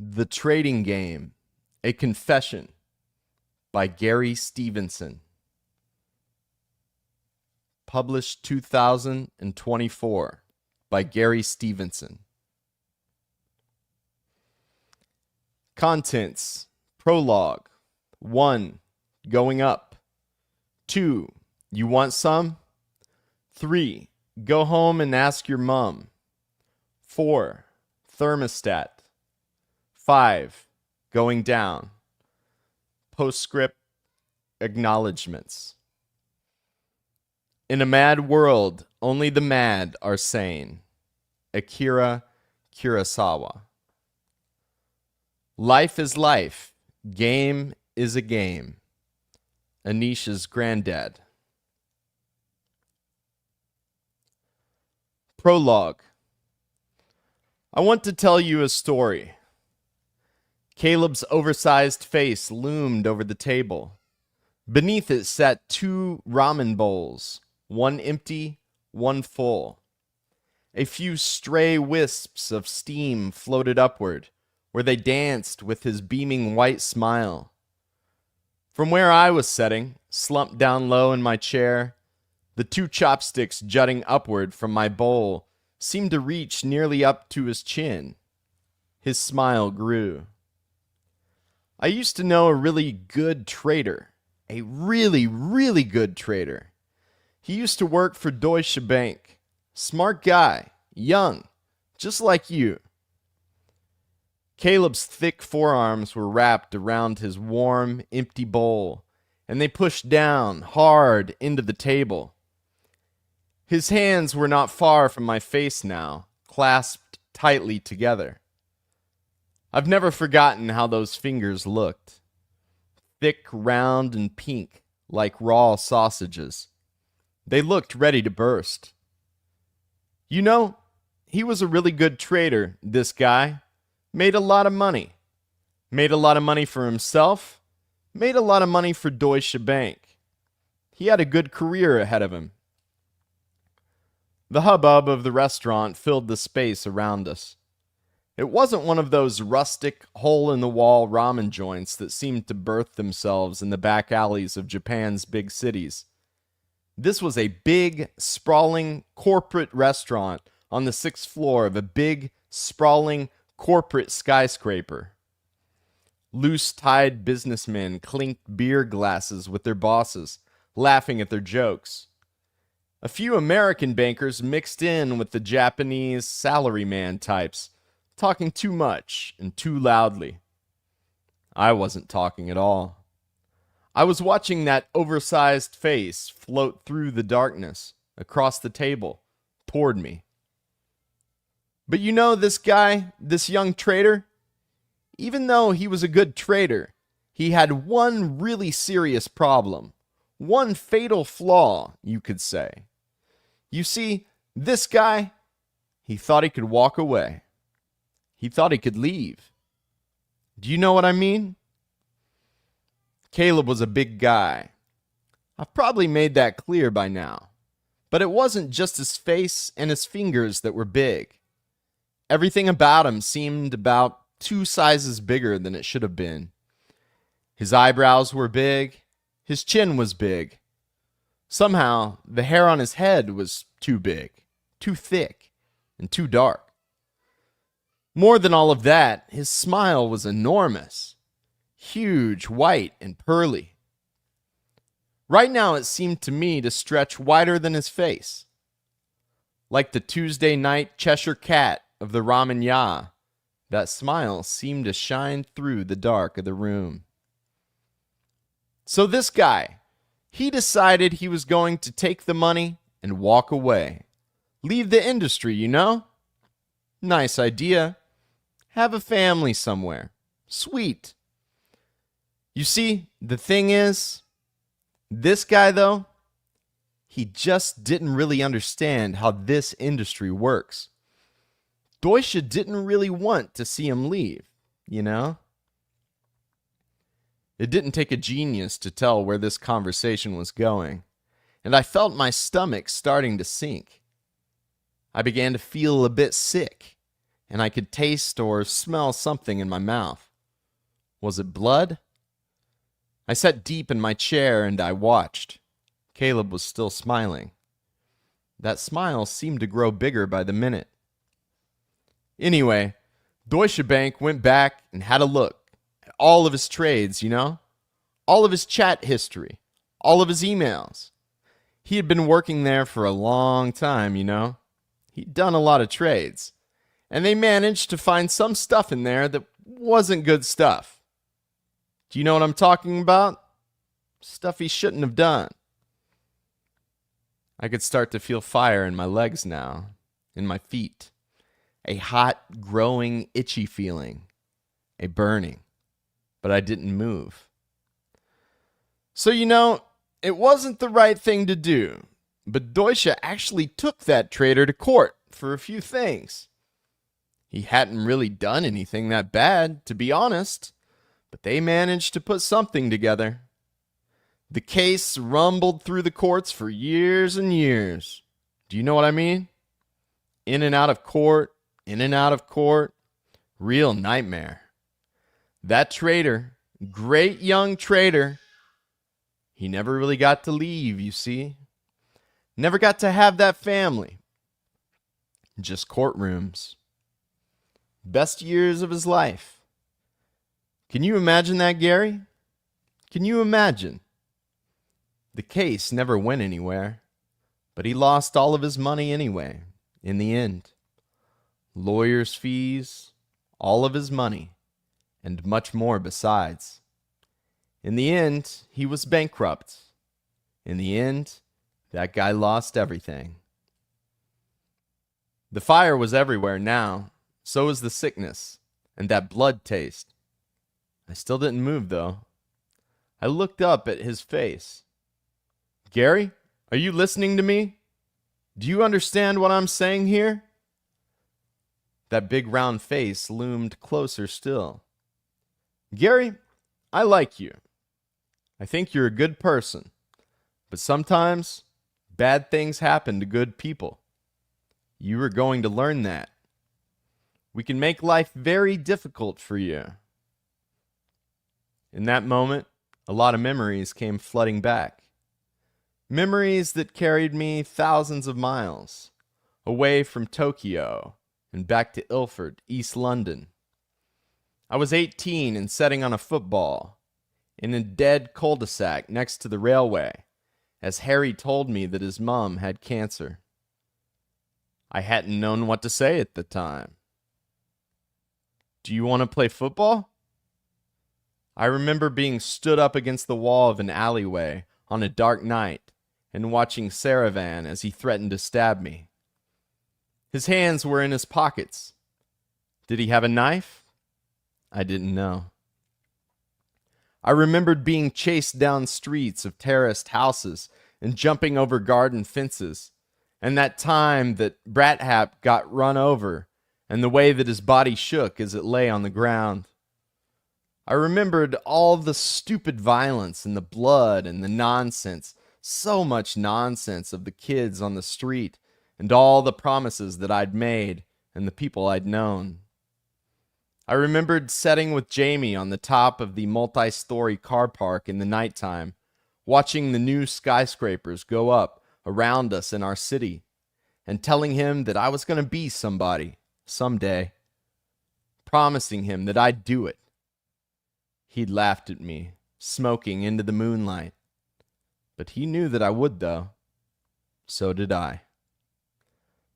The Trading Game, A Confession by Gary Stevenson. Published 2024 by Gary Stevenson. Contents: Prologue. 1. Going up. 2. You want some? 3. Go home and ask your mum. 4. Thermostat. 5. Going down. Postscript. Acknowledgements. In a mad world, only the mad are sane. Akira Kurosawa. Life is life. Game is a game. Anisha's granddad. Prologue. I want to tell you a story. Caleb's oversized face loomed over the table. Beneath it sat 2 ramen bowls, one empty, one full. A few stray wisps of steam floated upward, where they danced with his beaming white smile. From where I was sitting, slumped down low in my chair, the 2 chopsticks jutting upward from my bowl seemed to reach nearly up to his chin. His smile grew. I used to know a really good trader. A really, really good trader. He used to work for Deutsche Bank. Smart guy. Young. Just like you. Caleb's thick forearms were wrapped around his warm, empty bowl, and they pushed down hard into the table. His hands were not far from my face now, clasped tightly together. I've never forgotten how those fingers looked. Thick, round, and pink, like raw sausages. They looked ready to burst. You know, he was a really good trader, this guy. Made a lot of money. Made a lot of money for himself. Made a lot of money for Deutsche Bank. He had a good career ahead of him. The hubbub of the restaurant filled the space around us. It wasn't one of those rustic, hole-in-the-wall ramen joints that seemed to birth themselves in the back alleys of Japan's big cities. This was a big, sprawling corporate restaurant on the 6th floor of a big, sprawling corporate skyscraper. Loose-tied businessmen clinked beer glasses with their bosses, laughing at their jokes. A few American bankers mixed in with the Japanese salaryman types, talking too much and too loudly. I wasn't talking at all. I was watching that oversized face float through the darkness, across the table, toward me. But you know this guy, this young trader? Even though he was a good trader, he had one really serious problem. One fatal flaw, you could say. You see, this guy, he thought he could walk away. He thought he could leave. Do you know what I mean? Caleb was a big guy. I've probably made that clear by now. But it wasn't just his face and his fingers that were big. Everything about him seemed about 2 sizes bigger than it should have been. His eyebrows were big. His chin was big. Somehow, the hair on his head was too big, too thick, and too dark. More than all of that, his smile was enormous. Huge, white, and pearly. Right now it seemed to me to stretch wider than his face. Like the Tuesday night Cheshire cat of the ramen ya, that smile seemed to shine through the dark of the room. So this guy, he decided he was going to take the money and walk away. Leave the industry, you know? Nice idea. Have a family somewhere. Sweet. You see, the thing is, this guy, though, he just didn't really understand how this industry works. Deutsche didn't really want to see him leave, you know? It didn't take a genius to tell where this conversation was going, and I felt my stomach starting to sink. I began to feel a bit sick, and I could taste or smell something in my mouth. Was it blood? I sat deep in my chair and I watched. Caleb was still smiling. That smile seemed to grow bigger by the minute. Anyway, Deutsche Bank went back and had a look at all of his trades, all of his chat history, all of his emails. He had been working there for a long time, He'd done a lot of trades, and they managed to find some stuff in there that wasn't good stuff. Do you know what I'm talking about? Stuff he shouldn't have done. I could start to feel fire in my legs now, in my feet. A hot, growing, itchy feeling. A burning. But I didn't move. So, it wasn't the right thing to do. But Deutsche actually took that trader to court for a few things. He hadn't really done anything that bad, to be honest. But they managed to put something together. The case rumbled through the courts for years and years. Do you know what I mean? In and out of court, in and out of court. Real nightmare. That trader, great young trader, he never really got to leave, you see. Never got to have that family. Just courtrooms. Best years of his life. Can you imagine that, Gary? Can you imagine? The case never went anywhere, but he lost all of his money anyway, in the end. Lawyers' fees, all of his money, and much more besides. In the end, he was bankrupt. In the end, that guy lost everything. The fire was everywhere now, so was the sickness, and that blood taste. I still didn't move, though. I looked up at his face. Gary, are you listening to me? Do you understand what I'm saying here? That big round face loomed closer still. Gary, I like you. I think you're a good person. But sometimes, bad things happen to good people. You are going to learn that. We can make life very difficult for you. In that moment, a lot of memories came flooding back. Memories that carried me thousands of miles, away from Tokyo and back to Ilford, East London. I was 18 and sitting on a football in a dead cul-de-sac next to the railway, as Harry told me that his mom had cancer. I hadn't known what to say at the time. Do you want to play football? I remember being stood up against the wall of an alleyway on a dark night and watching Saravan as he threatened to stab me. His hands were in his pockets. Did he have a knife? I didn't know. I remembered being chased down streets of terraced houses and jumping over garden fences, and that time that Brathap got run over and the way that his body shook as it lay on the ground. I remembered all the stupid violence and the blood and the nonsense, so much nonsense of the kids on the street and all the promises that I'd made and the people I'd known. I remembered sitting with Jamie on the top of the multi-story car park in the nighttime, watching the new skyscrapers go up around us in our city, and telling him that I was going to be somebody someday, promising him that I'd do it. He'd laughed at me, smoking into the moonlight. But he knew that I would, though. So did I.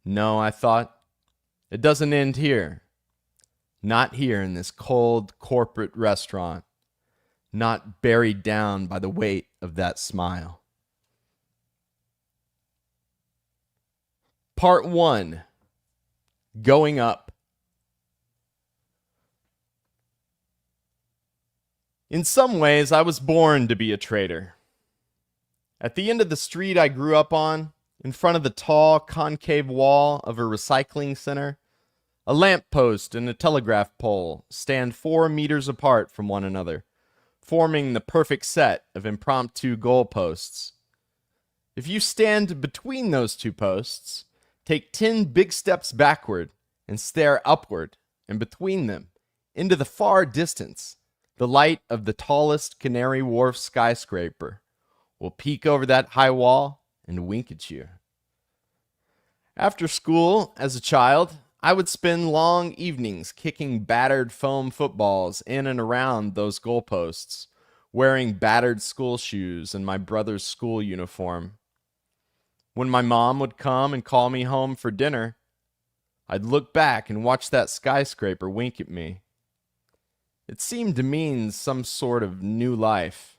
No, I thought, it doesn't end here. Not here in this cold corporate restaurant. Not buried down by the weight of that smile. Part 1. Going up. In some ways, I was born to be a trader. At the end of the street I grew up on, in front of the tall, concave wall of a recycling center, a lamppost and a telegraph pole stand 4 meters apart from one another, forming the perfect set of impromptu goalposts. If you stand between those 2 posts, take 10 big steps backward, and stare upward and between them into the far distance. The light of the tallest Canary Wharf skyscraper will peek over that high wall and wink at you. After school, as a child, I would spend long evenings kicking battered foam footballs in and around those goalposts, wearing battered school shoes and my brother's school uniform. When my mom would come and call me home for dinner, I'd look back and watch that skyscraper wink at me. It seemed to mean some sort of new life.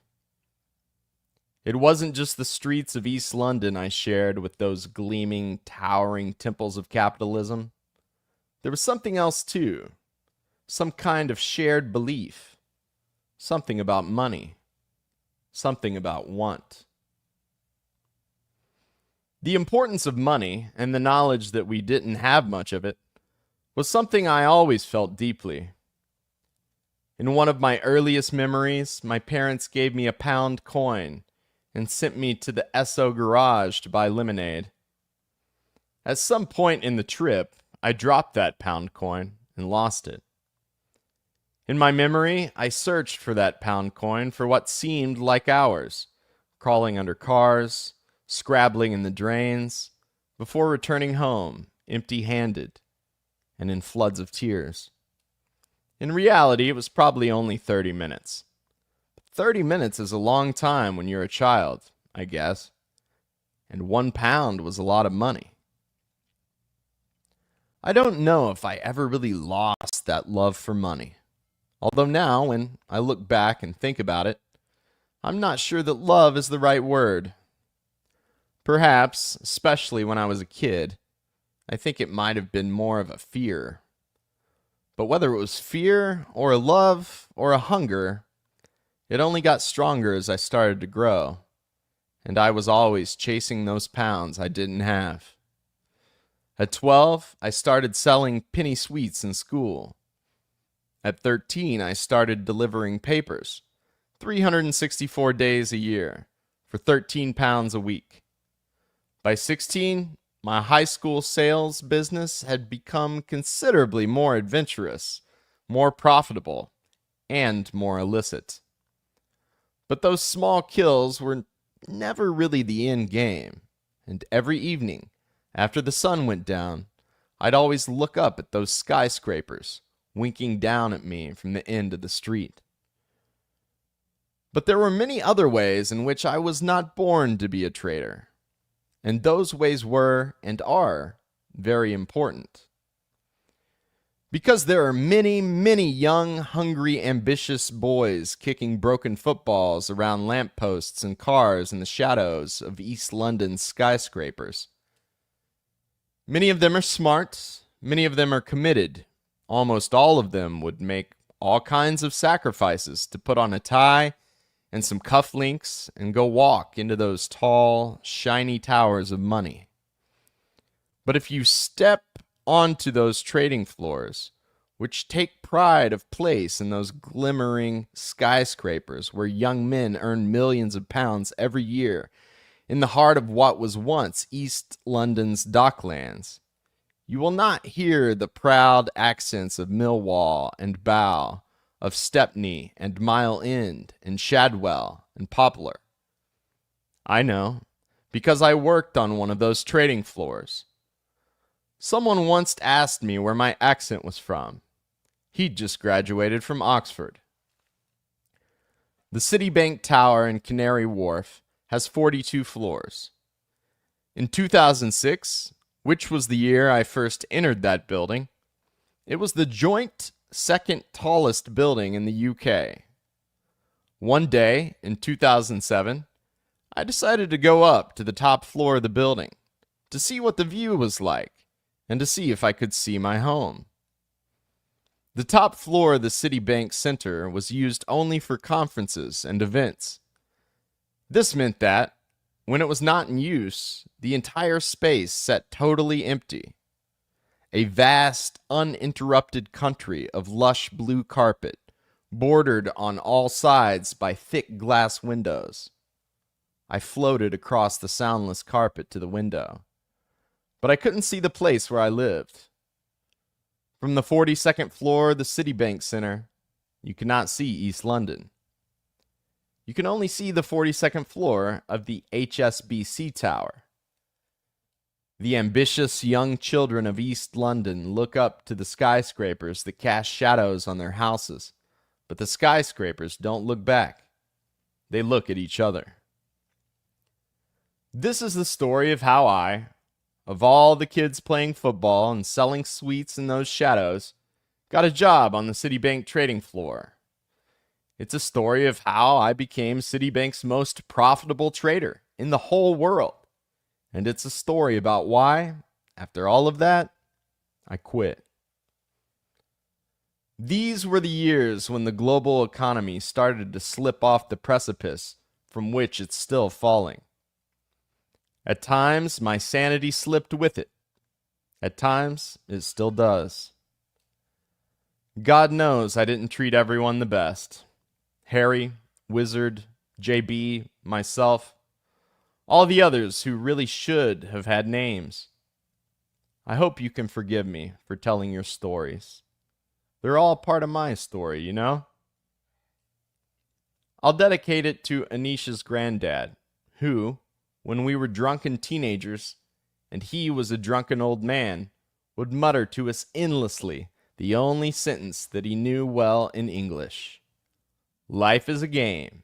It wasn't just the streets of East London I shared with those gleaming, towering temples of capitalism. There was something else too, some kind of shared belief, something about money, something about want. The importance of money and the knowledge that we didn't have much of it was something I always felt deeply. In one of my earliest memories, my parents gave me a pound coin and sent me to the Esso garage to buy lemonade. At some point in the trip, I dropped that pound coin and lost it. In my memory, I searched for that pound coin for what seemed like hours, crawling under cars, scrabbling in the drains, before returning home, empty-handed, and in floods of tears. In reality, it was probably only 30 minutes. 30 minutes is a long time when you're a child, I guess. And £1 was a lot of money. I don't know if I ever really lost that love for money. Although now, when I look back and think about it, I'm not sure that love is the right word. Perhaps, especially when I was a kid, I think it might have been more of a fear. But whether it was fear, or a love, or a hunger, it only got stronger as I started to grow, and I was always chasing those pounds I didn't have. At 12, I started selling penny sweets in school. At 13, I started delivering papers, 364 days a year, for £13 a week. By 16, my high school sales business had become considerably more adventurous, more profitable, and more illicit. But those small kills were never really the end game, and every evening, after the sun went down, I'd always look up at those skyscrapers, winking down at me from the end of the street. But there were many other ways in which I was not born to be a trader. And those ways were, and are, very important. Because there are many, many young, hungry, ambitious boys kicking broken footballs around lampposts and cars in the shadows of East London's skyscrapers. Many of them are smart, many of them are committed. Almost all of them would make all kinds of sacrifices to put on a tie and some cufflinks and go walk into those tall, shiny towers of money. But if you step onto those trading floors, which take pride of place in those glimmering skyscrapers where young men earn millions of pounds every year, in the heart of what was once East London's docklands, you will not hear the proud accents of Millwall and Bow, of Stepney and Mile End and Shadwell and Poplar. I know, because I worked on one of those trading floors. Someone once asked me where my accent was from. He'd just graduated from Oxford. The Citibank Tower in Canary Wharf has 42 floors. In 2006, which was the year I first entered that building, it was the joint second tallest building in the UK. One day, in 2007, I decided to go up to the top floor of the building to see what the view was like and to see if I could see my home. The top floor of the Citibank Center was used only for conferences and events. This meant that, when it was not in use, the entire space sat totally empty. A vast, uninterrupted country of lush blue carpet, bordered on all sides by thick glass windows. I floated across the soundless carpet to the window, but I couldn't see the place where I lived. From the 42nd floor of the Citibank Center, you cannot see East London. You can only see the 42nd floor of the HSBC Tower. The ambitious young children of East London look up to the skyscrapers that cast shadows on their houses, but the skyscrapers don't look back. They look at each other. This is the story of how I, of all the kids playing football and selling sweets in those shadows, got a job on the Citibank trading floor. It's a story of how I became Citibank's most profitable trader in the whole world. And it's a story about why, after all of that, I quit. These were the years when the global economy started to slip off the precipice from which it's still falling. At times, my sanity slipped with it. At times, it still does. God knows I didn't treat everyone the best. Harry, Wizard, JB, myself, all the others who really should have had names. I hope you can forgive me for telling your stories. They're all part of my story, you know? I'll dedicate it to Anisha's granddad, who, when we were drunken teenagers, and he was a drunken old man, would mutter to us endlessly the only sentence that he knew well in English. Life is a game.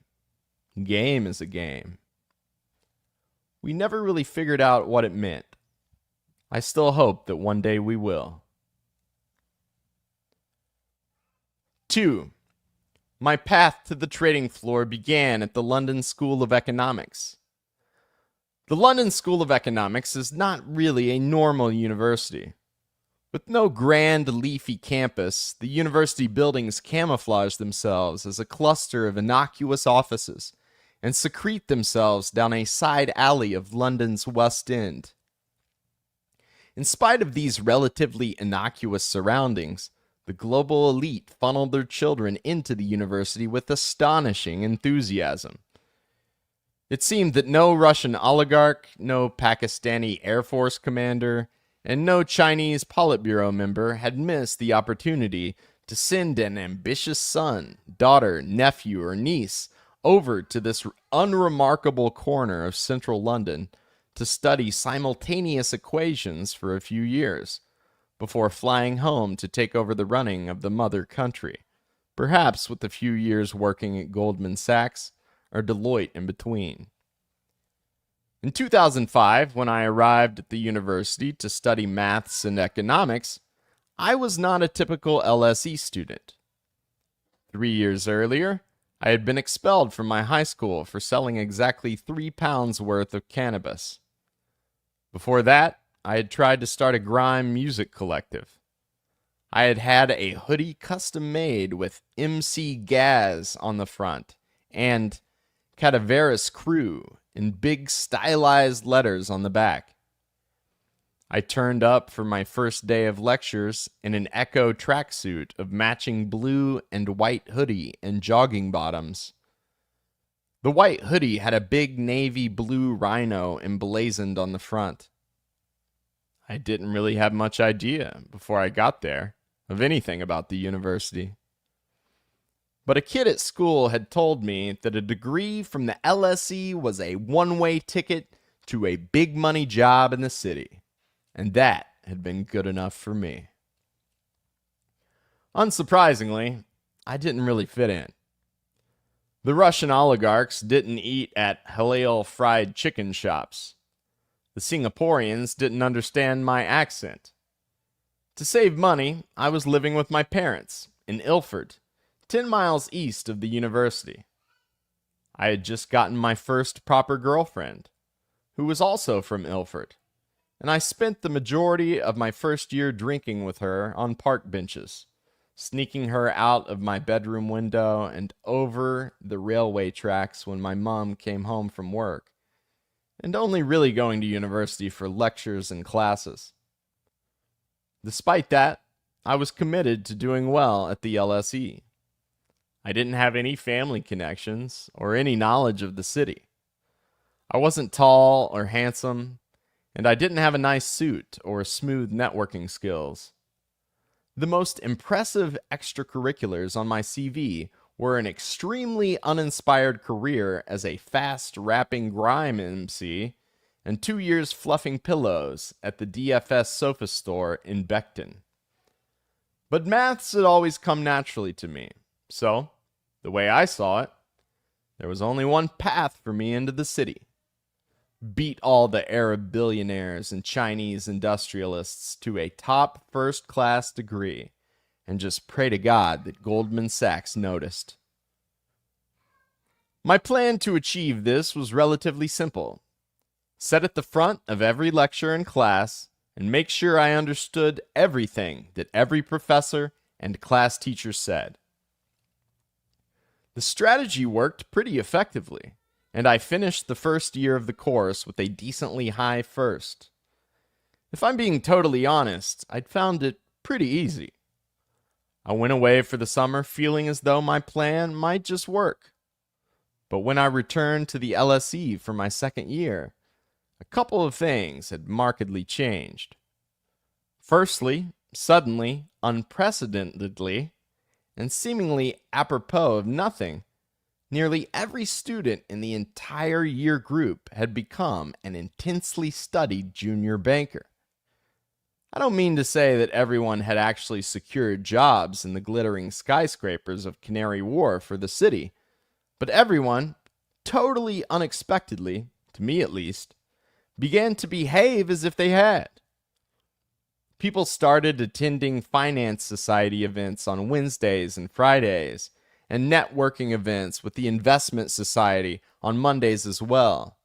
Game is a game. We never really figured out what it meant. I still hope that one day we will. 2. My path to the trading floor began at the London School of Economics. The London School of Economics is not really a normal university. With no grand leafy campus, the university buildings camouflage themselves as a cluster of innocuous offices and secrete themselves down a side alley of London's West End. In spite of these relatively innocuous surroundings, the global elite funneled their children into the university with astonishing enthusiasm. It seemed that no Russian oligarch, no Pakistani Air Force commander, and no Chinese Politburo member had missed the opportunity to send an ambitious son, daughter, nephew, or niece over to this unremarkable corner of central London to study simultaneous equations for a few years, before flying home to take over the running of the mother country, perhaps with a few years working at Goldman Sachs or Deloitte in between. In 2005, when I arrived at the university to study maths and economics, I was not a typical LSE student. 3 years earlier, I had been expelled from my high school for selling exactly 3 pounds worth of cannabis. Before that, I had tried to start a grime music collective. I had had a hoodie custom made with MC Gaz on the front and Cadaverous Crew in big stylized letters on the back. I turned up for my first day of lectures in an Echo tracksuit of matching blue and white hoodie and jogging bottoms. The white hoodie had a big navy blue rhino emblazoned on the front. I didn't really have much idea, before I got there, of anything about the university. But a kid at school had told me that a degree from the LSE was a one-way ticket to a big money job in the city, and that had been good enough for me. Unsurprisingly, I didn't really fit in. The Russian oligarchs didn't eat at halal fried chicken shops. The Singaporeans didn't understand my accent. To save money, I was living with my parents in Ilford, 10 miles east of the university. I had just gotten my first proper girlfriend, who was also from Ilford, and I spent the majority of my first year drinking with her on park benches, sneaking her out of my bedroom window and over the railway tracks when my mom came home from work, and only really going to university for lectures and classes. Despite that, I was committed to doing well at the LSE. I didn't have any family connections or any knowledge of the city. I wasn't tall or handsome, and I didn't have a nice suit or smooth networking skills. The most impressive extracurriculars on my CV were an extremely uninspired career as a fast rapping grime MC and 2 years fluffing pillows at the DFS sofa store in Beckton. But maths had always come naturally to me, so, the way I saw it, there was only one path for me into the city. Beat all the Arab billionaires and Chinese industrialists to a top first-class degree, and just pray to God that Goldman Sachs noticed. My plan to achieve this was relatively simple. Sit at the front of every lecture and class, and make sure I understood everything that every professor and class teacher said. The strategy worked pretty effectively, and I finished the first year of the course with a decently high first. If I'm being totally honest, I'd found it pretty easy. I went away for the summer feeling as though my plan might just work. But when I returned to the LSE for my second year, a couple of things had markedly changed. Firstly, suddenly, unprecedentedly, and seemingly apropos of nothing, nearly every student in the entire year group had become an intensely studied junior banker. I don't mean to say that everyone had actually secured jobs in the glittering skyscrapers of Canary Wharf or the city, but everyone, totally unexpectedly, to me at least, began to behave as if they had. People started attending finance society events on Wednesdays and Fridays, and networking events with the investment society on Mondays as well.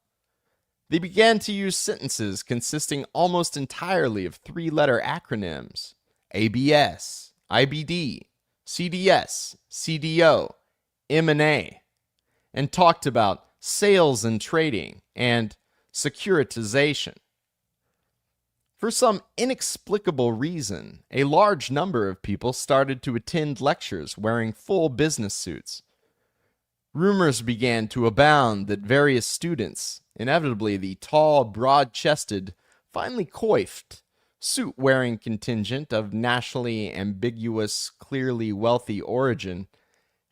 They began to use sentences consisting almost entirely of three-letter acronyms: ABS, IBD, CDS, CDO, M&A, and talked about sales and trading and securitization. For some inexplicable reason, a large number of people started to attend lectures wearing full business suits. Rumors began to abound that various students, inevitably the tall, broad-chested, finely coiffed, suit-wearing contingent of nationally ambiguous, clearly wealthy origin,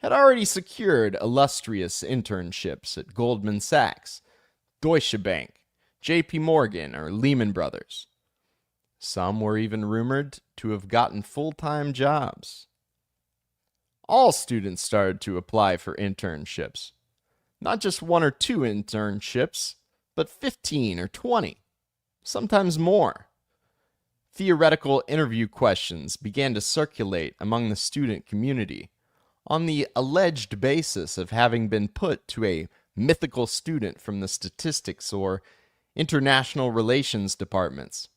had already secured illustrious internships at Goldman Sachs, Deutsche Bank, JP Morgan, or Lehman Brothers. Some were even rumored to have gotten full-time jobs. All students started to apply for internships. Not just 1 or 2 internships, but 15 or 20, sometimes more. Theoretical interview questions began to circulate among the student community on the alleged basis of having been put to a mythical student from the statistics or international relations departments.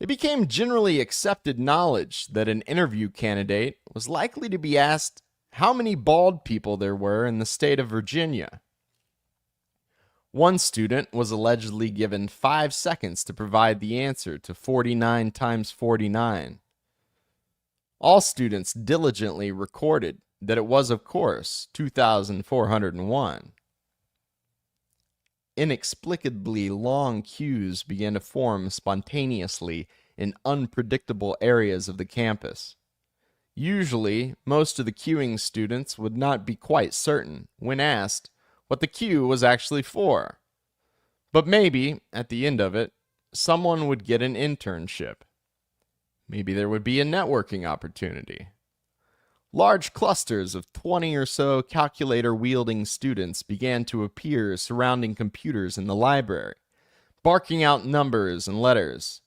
It became generally accepted knowledge that an interview candidate was likely to be asked how many bald people there were in the state of Virginia. One student was allegedly given 5 seconds to provide the answer to 49 times 49. All students diligently recorded that it was, of course, 2,401. Inexplicably long queues began to form spontaneously in unpredictable areas of the campus. Usually, most of the queuing students would not be quite certain, when asked, what the queue was actually for. But maybe, at the end of it, someone would get an internship. Maybe there would be a networking opportunity. Large clusters of 20 or so calculator-wielding students began to appear surrounding computers in the library, barking out numbers and letters,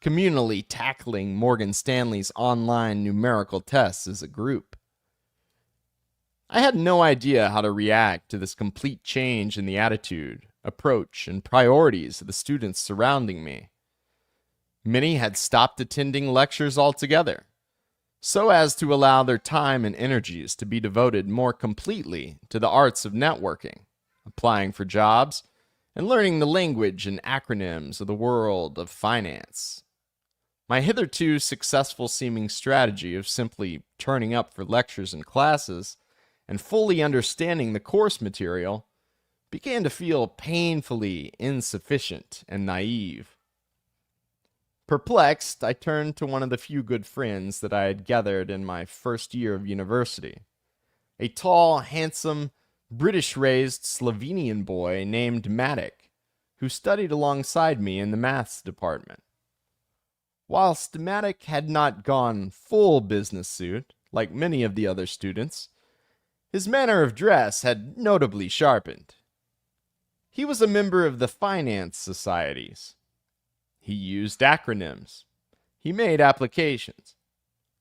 communally tackling Morgan Stanley's online numerical tests as a group. I had no idea how to react to this complete change in the attitude, approach, and priorities of the students surrounding me. Many had stopped attending lectures altogether, so as to allow their time and energies to be devoted more completely to the arts of networking, applying for jobs, and learning the language and acronyms of the world of finance. My hitherto successful-seeming strategy of simply turning up for lectures and classes and fully understanding the course material began to feel painfully insufficient and naive. Perplexed, I turned to one of the few good friends that I had gathered in my first year of university. A tall, handsome, British-raised Slovenian boy named Matic, who studied alongside me in the maths department. Whilst Matic had not gone full business suit, like many of the other students, his manner of dress had notably sharpened. He was a member of the finance societies. He used acronyms. He made applications.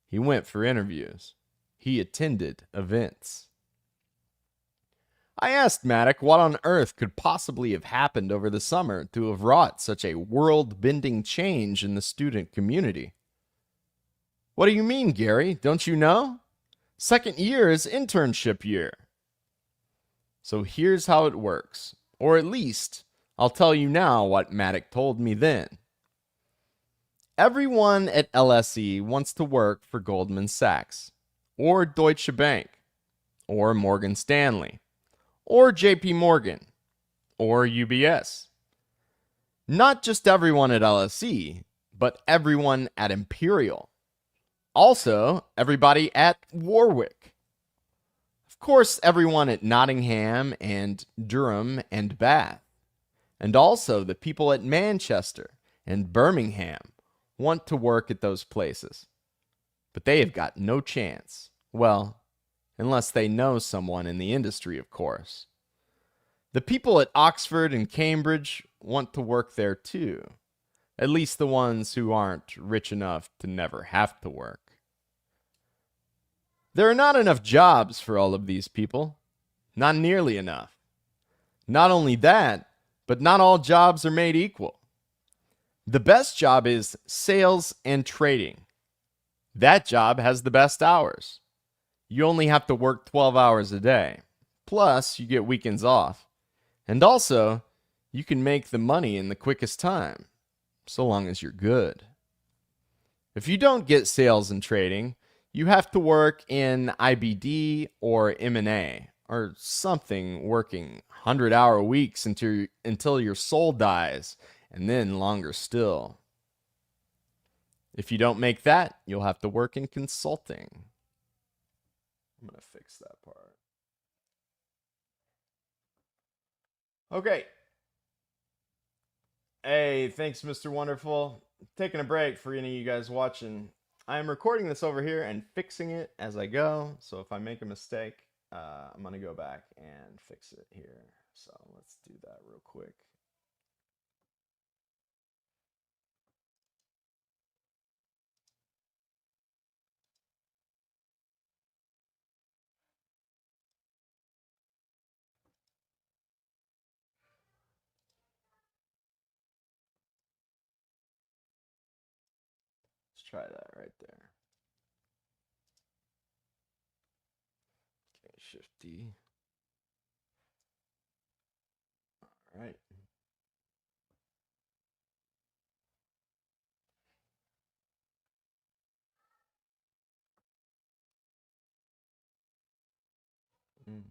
He went for interviews. He attended events. I asked Matic what on earth could possibly have happened over the summer to have wrought such a world-bending change in the student community. What do you mean, Gary? Don't you know? Second year is internship year. So here's how it works. Or at least, I'll tell you now what Matic told me then. Everyone at LSE wants to work for Goldman Sachs, or Deutsche Bank, or Morgan Stanley, or JP Morgan, or UBS. Not just everyone at LSE, but everyone at Imperial. Also, everybody at Warwick. Of course, everyone at Nottingham and Durham and Bath. And also the people at Manchester and Birmingham want to work at those places. But they have got no chance. Well, unless they know someone in the industry, of course. The people at Oxford and Cambridge want to work there too. At least the ones who aren't rich enough to never have to work. There are not enough jobs for all of these people. Not nearly enough. Not only that, but not all jobs are made equal. The best job is sales and trading. That job has the best hours. You only have to work 12 hours a day. Plus, you get weekends off. And also, you can make the money in the quickest time, so long as you're good. If you don't get sales and trading, you have to work in IBD or M&A or something, working 100-hour weeks until your soul dies, and then longer still. If you don't make that, you'll have to work in consulting. I'm going to fix that part. Okay. Hey, thanks, Mr. Wonderful. Taking a break for any of you guys watching. I'm recording this over here and fixing it as I go. So if I make a mistake, I'm going to go back and fix it here. So let's do that real quick. Let's try that right there. Okay, Shift D. All right. Mm.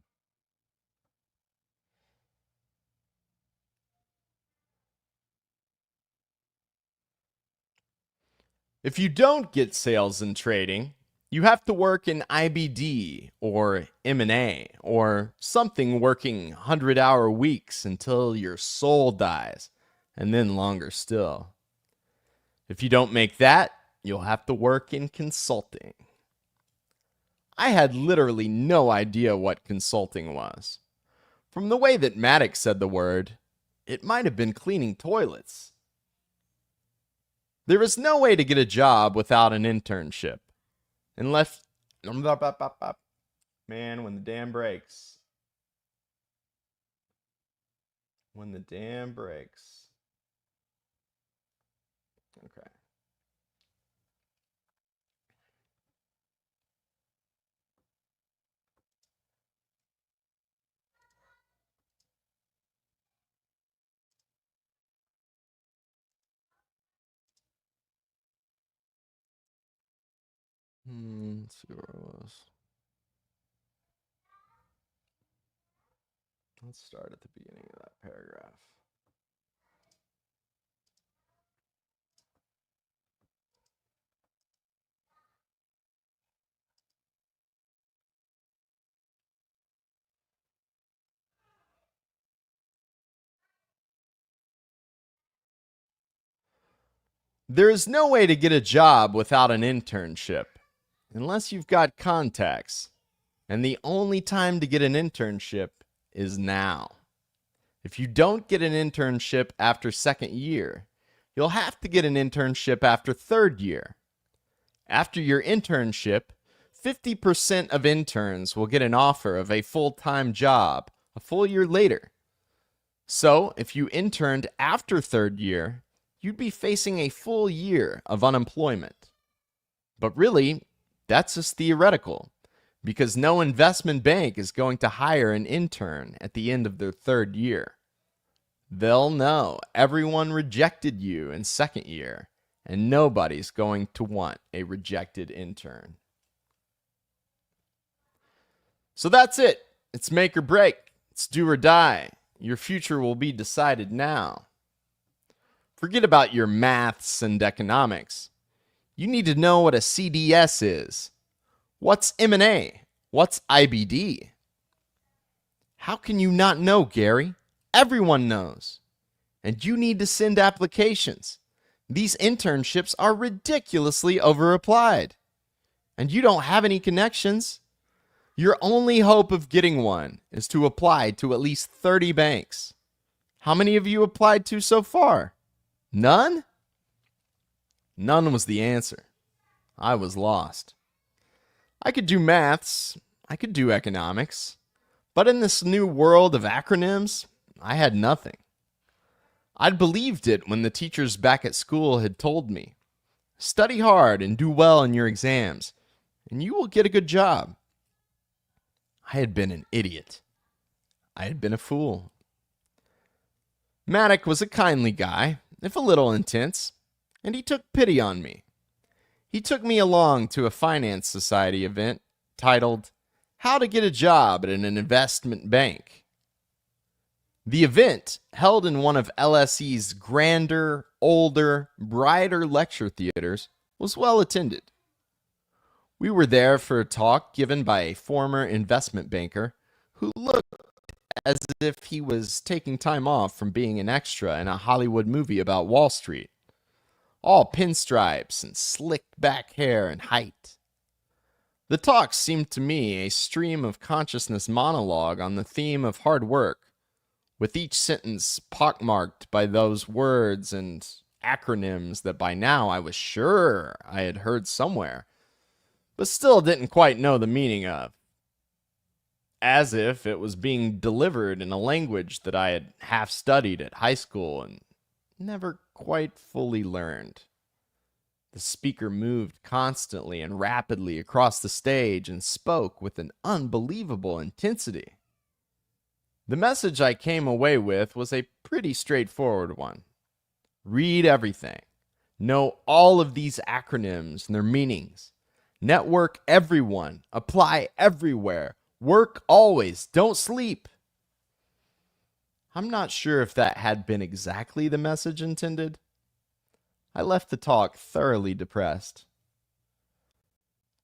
If you don't get sales and trading, you have to work in IBD or M&A or something, working 100-hour weeks until your soul dies, and then longer still. If you don't make that, you'll have to work in consulting. I had literally no idea what consulting was. From the way that Maddox said the word, it might have been cleaning toilets. There is no way to get a job without an internship. Unless, man, when the dam breaks. When the dam breaks. Okay. Let's see where it was. Let's start at the beginning of that paragraph. There is no way to get a job without an internship, unless you've got contacts. And the only time to get an internship is now. If you don't get an internship after second year, you'll have to get an internship after third year. After your internship, 50% of interns will get an offer of a full-time job a full year later. So, if you interned after third year, you'd be facing a full year of unemployment. But really, that's just theoretical, because no investment bank is going to hire an intern at the end of their third year. They'll know everyone rejected you in second year, and nobody's going to want a rejected intern. So that's it. It's make or break. It's do or die. Your future will be decided now. Forget about your maths and economics. You need to know what a CDS is. What's M&A? What's IBD? How can you not know, Gary? Everyone knows. And you need to send applications. These internships are ridiculously overapplied. And you don't have any connections. Your only hope of getting one is to apply to at least 30 banks. How many have you applied to so far? None? None was the answer. I was lost. I could do maths, I could do economics, but in this new world of acronyms, I had nothing. I'd believed it when the teachers back at school had told me, study hard and do well in your exams, and you will get a good job. I had been an idiot. I had been a fool. Maddock was a kindly guy, if a little intense, and he took pity on me. He took me along to a finance society event titled, How to Get a Job at an Investment Bank. The event, held in one of LSE's grander, older, brighter lecture theaters, was well attended. We were there for a talk given by a former investment banker who looked as if he was taking time off from being an extra in a Hollywood movie about Wall Street. All pinstripes and slicked back hair and height. The talk seemed to me a stream of consciousness monologue on the theme of hard work, with each sentence pockmarked by those words and acronyms that by now I was sure I had heard somewhere, but still didn't quite know the meaning of. As if it was being delivered in a language that I had half studied at high school and never quite fully learned. The speaker moved constantly and rapidly across the stage and spoke with an unbelievable intensity. The message I came away with was a pretty straightforward one. Read everything. Know all of these acronyms and their meanings. Network everyone. Apply everywhere. Work always. Don't sleep. I'm not sure if that had been exactly the message intended. I left the talk thoroughly depressed.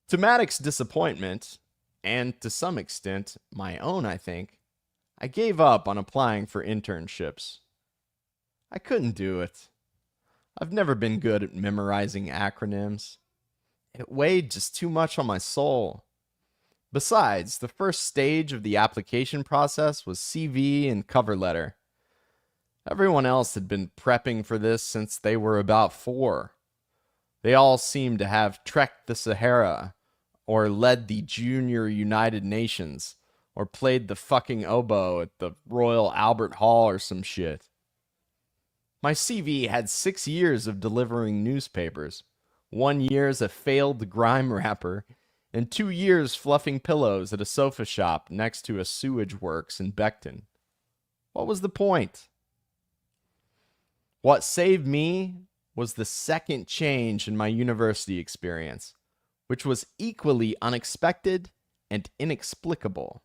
To Maddox's disappointment, and to some extent my own, I think, I gave up on applying for internships. I couldn't do it. I've never been good at memorizing acronyms. It weighed just too much on my soul. Besides, the first stage of the application process was CV and cover letter. Everyone else had been prepping for this since they were about 4. They all seemed to have trekked the Sahara, or led the Junior United Nations, or played the fucking oboe at the Royal Albert Hall or some shit. My CV had 6 years of delivering newspapers, 1 year as a failed grime rapper, and 2 years fluffing pillows at a sofa shop next to a sewage works in Beckton. What was the point? What saved me was the second change in my university experience, which was equally unexpected and inexplicable.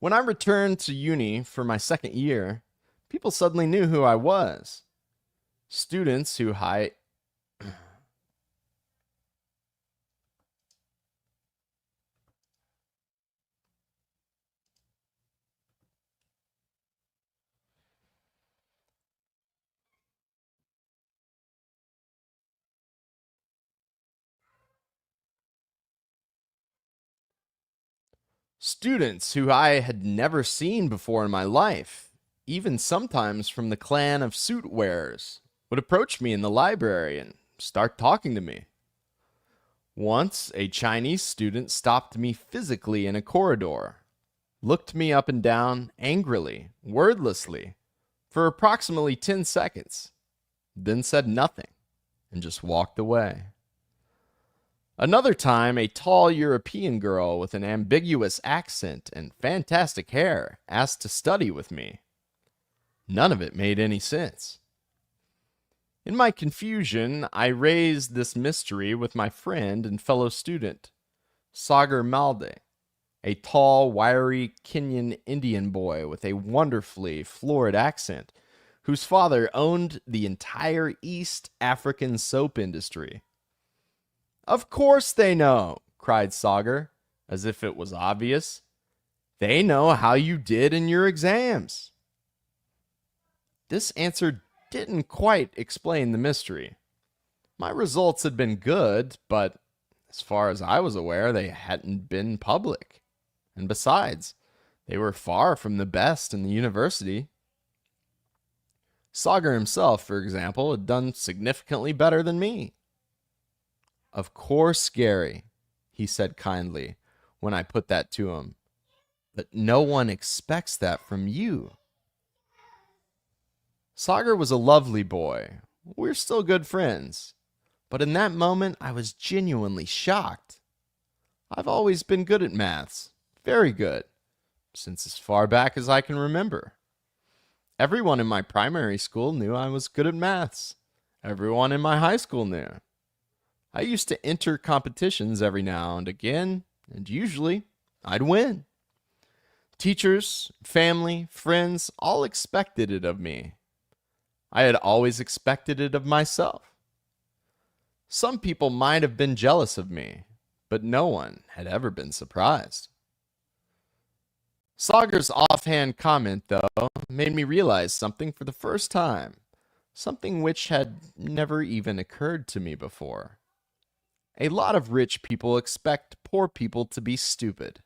When I returned to uni for my second year, people suddenly knew who I was. Students who Students who I had never seen before in my life, even sometimes from the clan of suit wearers, would approach me in the library and start talking to me. Once, a Chinese student stopped me physically in a corridor, looked me up and down angrily, wordlessly, for approximately 10 seconds, then said nothing and just walked away. Another time, a tall European girl with an ambiguous accent and fantastic hair asked to study with me. None of it made any sense. In my confusion, I raised this mystery with my friend and fellow student, Sagar Malde, a tall, wiry Kenyan Indian boy with a wonderfully florid accent, whose father owned the entire East African soap industry. "Of course they know," cried Sagar, as if it was obvious. "They know how you did in your exams." This answer didn't quite explain the mystery. My results had been good, but as far as I was aware, they hadn't been public. And besides, they were far from the best in the university. Sagar himself, for example, had done significantly better than me. "Of course, Gary," he said kindly when I put that to him, "but no one expects that from you." Sagar was a lovely boy. We're still good friends. But in that moment, I was genuinely shocked. I've always been good at maths. Very good. Since as far back as I can remember. Everyone in my primary school knew I was good at maths. Everyone in my high school knew. I used to enter competitions every now and again, and usually I'd win. Teachers, family, friends all expected it of me. I had always expected it of myself. Some people might have been jealous of me, but no one had ever been surprised. Sagar's offhand comment, though, made me realize something for the first time, something which had never even occurred to me before. A lot of rich people expect poor people to be stupid.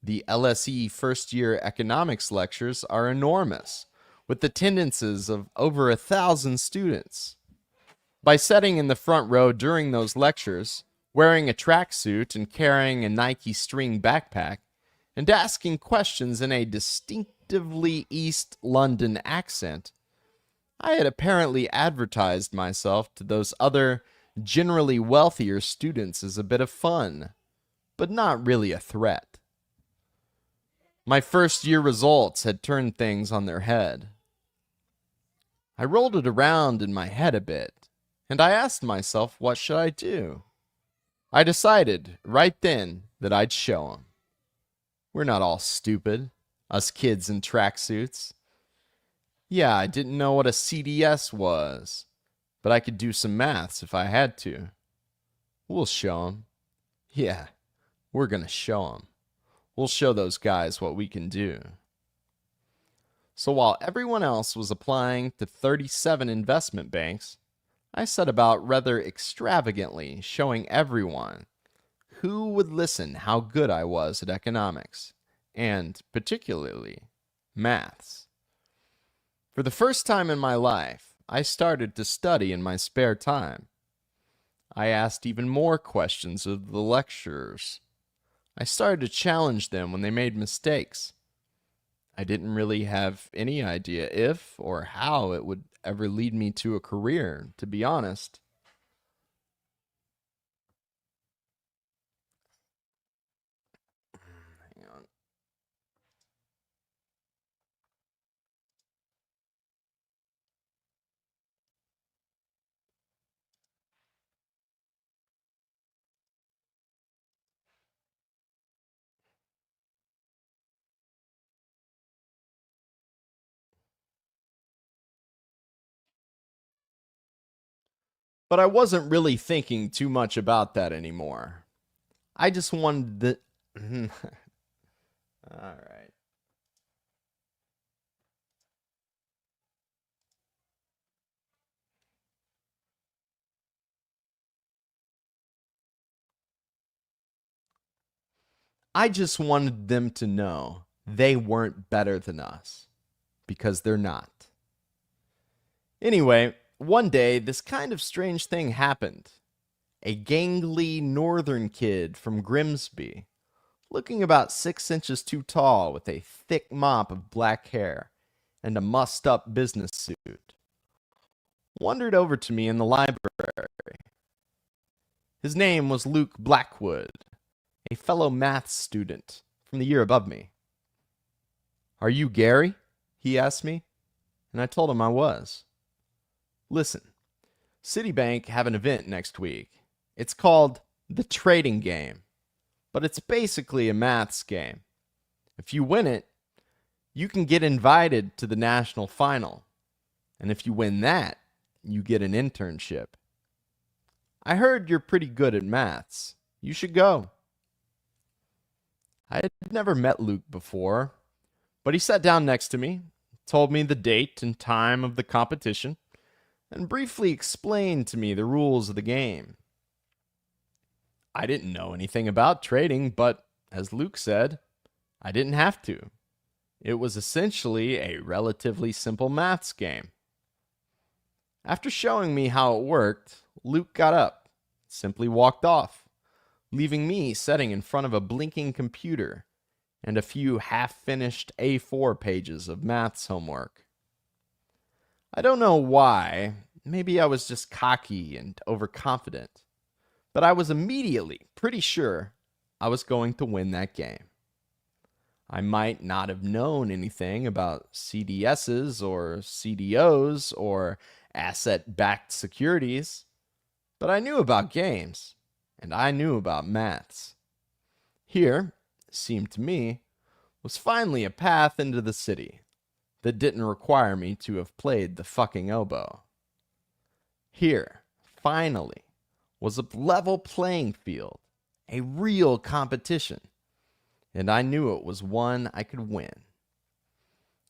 The LSE first-year economics lectures are enormous, with attendances of over 1,000 students. By sitting in the front row during those lectures, wearing a tracksuit and carrying a Nike string backpack, and asking questions in a distinctively East London accent, I had apparently advertised myself to those other, generally wealthier students as a bit of fun, but not really a threat. My first year results had turned things on their head. I rolled it around in my head a bit, and I asked myself, what should I do? I decided right then that I'd show 'em. We're not all stupid, us kids in tracksuits. Yeah, I didn't know what a CDS was, but I could do some maths if I had to. We'll show 'em. Yeah, we're gonna show 'em. We'll show those guys what we can do. So while everyone else was applying to 37 investment banks, I set about rather extravagantly showing everyone who would listen how good I was at economics, and particularly maths. For the first time in my life, I started to study in my spare time. I asked even more questions of the lecturers. I started to challenge them when they made mistakes. I didn't really have any idea if or how it would ever lead me to a career, to be honest. Hang on. But I wasn't really thinking too much about that anymore. I just wanted the. All right. I just wanted them to know they weren't better than us, because they're not. Anyway, one day this kind of strange thing happened. A gangly northern kid from Grimsby, looking about 6 inches too tall with a thick mop of black hair and a mussed-up business suit, wandered over to me in the library. His name was Luke Blackwood, a fellow math student from the year above me. "Are you Gary?" he asked me, and I told him I was. "Listen, Citibank have an event next week. It's called the Trading Game, but it's basically a maths game. If you win it, you can get invited to the national final, and if you win that, you get an internship. I heard you're pretty good at maths. You should go." I had never met Luke before, but he sat down next to me, told me the date and time of the competition, and briefly explained to me the rules of the game. I didn't know anything about trading, but, as Luke said, I didn't have to. It was essentially a relatively simple maths game. After showing me how it worked, Luke got up, simply walked off, leaving me sitting in front of a blinking computer and a few half-finished A4 pages of maths homework. I don't know why. Maybe I was just cocky and overconfident, but I was immediately pretty sure I was going to win that game. I might not have known anything about CDSs or CDOs or asset-backed securities, but I knew about games, and I knew about maths. Here, it seemed to me, was finally a path into the city that didn't require me to have played the fucking oboe. Here, finally, was a level playing field, a real competition, and I knew it was one I could win.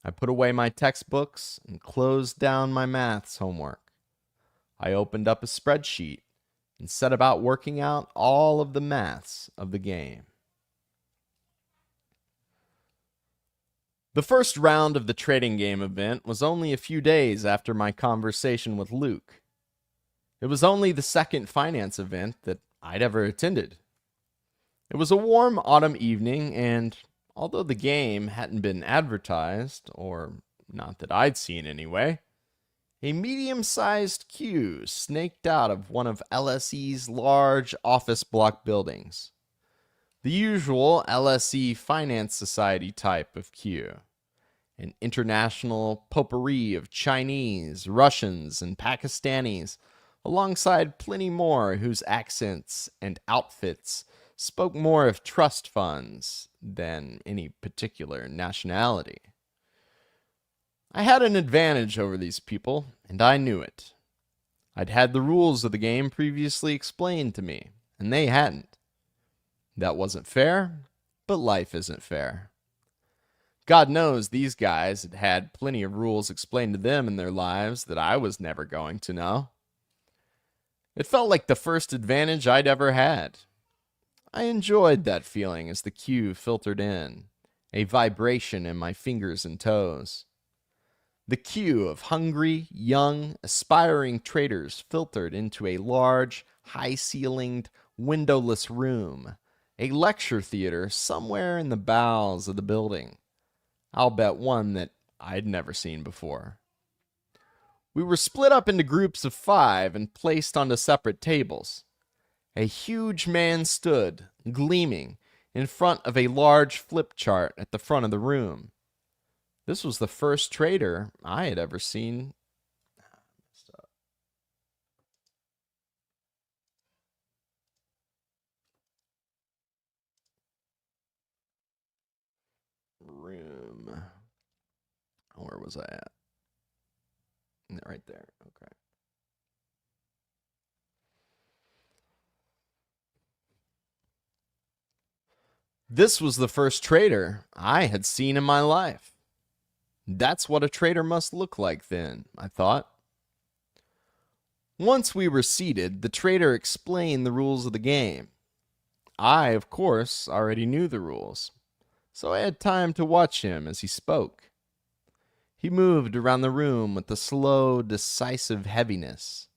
I put away my textbooks and closed down my maths homework. I opened up a spreadsheet and set about working out all of the maths of the game. The first round of the trading game event was only a few days after my conversation with Luke. It was only the second finance event that I'd ever attended. It was a warm autumn evening, and although the game hadn't been advertised, or not that I'd seen anyway, a medium-sized queue snaked out of one of LSE's large office block buildings. The usual LSE Finance Society type of queue. An international potpourri of Chinese, Russians, and Pakistanis, alongside plenty more whose accents and outfits spoke more of trust funds than any particular nationality. I had an advantage over these people, and I knew it. I'd had the rules of the game previously explained to me, and they hadn't. That wasn't fair, but life isn't fair. God knows these guys had had plenty of rules explained to them in their lives that I was never going to know. It felt like the first advantage I'd ever had. I enjoyed that feeling as the queue filtered in, a vibration in my fingers and toes. The queue of hungry, young, aspiring traders filtered into a large, high-ceilinged, windowless room, a lecture theater somewhere in the bowels of the building. I'll bet one that I'd never seen before. We were split up into groups of 5 and placed onto separate tables. A huge man stood, gleaming, in front of a large flip chart at the front of the room. This was the first trader I had ever seen. Room. Where was I at? Right there. Okay. This was the first trader I had seen in my life. That's what a trader must look like then, I thought. Once we were seated, the trader explained the rules of the game. I, of course, already knew the rules, so I had time to watch him as he spoke. He moved around the room with a slow, decisive heaviness.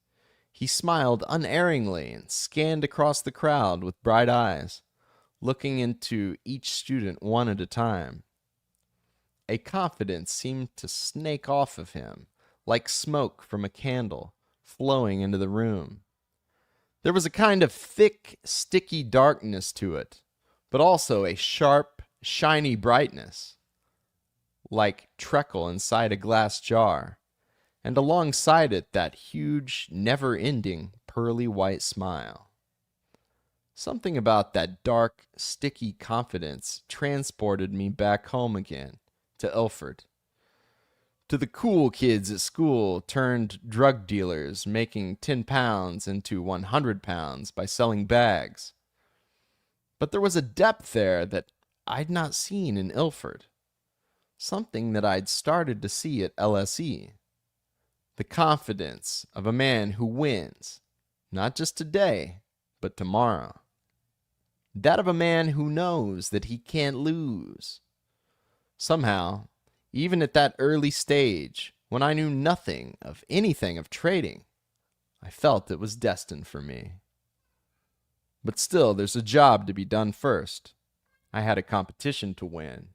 He smiled unerringly and scanned across the crowd with bright eyes, looking into each student one at a time. A confidence seemed to snake off of him, like smoke from a candle, flowing into the room. There was a kind of thick, sticky darkness to it, but also a sharp, shiny brightness, like treacle inside a glass jar, and alongside it that huge, never-ending, pearly white smile. Something about that dark, sticky confidence transported me back home again, to Ilford. To the cool kids at school turned drug dealers making £10 into £100 by selling bags. But there was a depth there that I'd not seen in Ilford. Something that I'd started to see at LSE. The confidence of a man who wins, not just today, but tomorrow. That of a man who knows that he can't lose. Somehow, even at that early stage, when I knew nothing of anything of trading, I felt it was destined for me. But still, there's a job to be done first. I had a competition to win.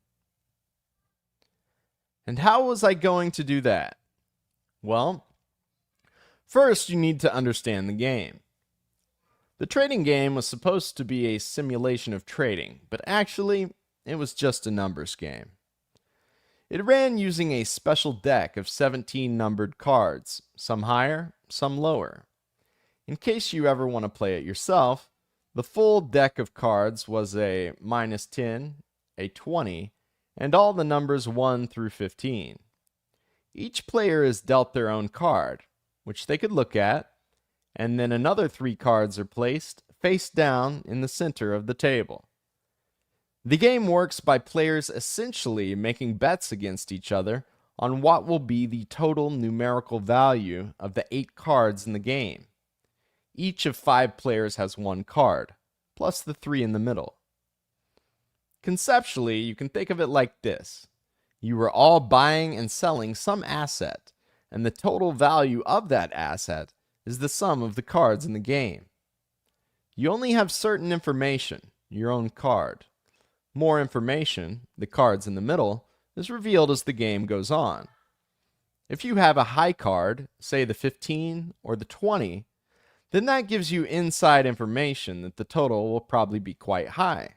And how was I going to do that? Well, first you need to understand the game. The trading game was supposed to be a simulation of trading, but actually, it was just a numbers game. It ran using a special deck of 17 numbered cards, some higher, some lower. In case you ever want to play it yourself, the full deck of cards was a -10, a 20, and all the numbers 1 through 15. Each player is dealt their own card, which they could look at, and then another 3 cards are placed face down in the center of the table. The game works by players essentially making bets against each other on what will be the total numerical value of the 8 cards in the game. Each of 5 players has 1 card, plus the 3 in the middle. Conceptually, you can think of it like this. You are all buying and selling some asset, and the total value of that asset is the sum of the cards in the game. You only have certain information, your own card. More information, the cards in the middle, is revealed as the game goes on. If you have a high card, say the 15 or the 20, then that gives you inside information that the total will probably be quite high.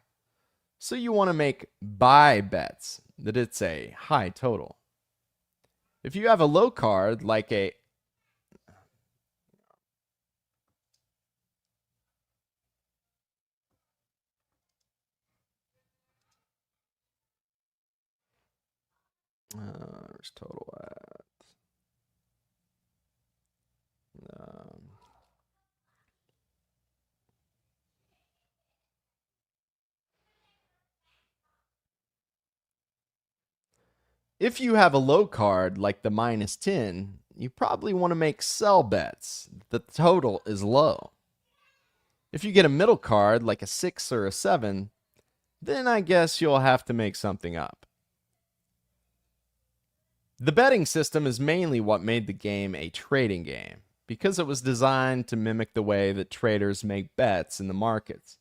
So you want to make buy bets that it's a high total. If you have a low card, like a where's total at? If you have a low card like the -10, you probably want to make sell bets. The total is low. If you get a middle card like a 6 or a 7, then I guess you'll have to make something up. The betting system is mainly what made the game a trading game, because it was designed to mimic the way that traders make bets in the markets.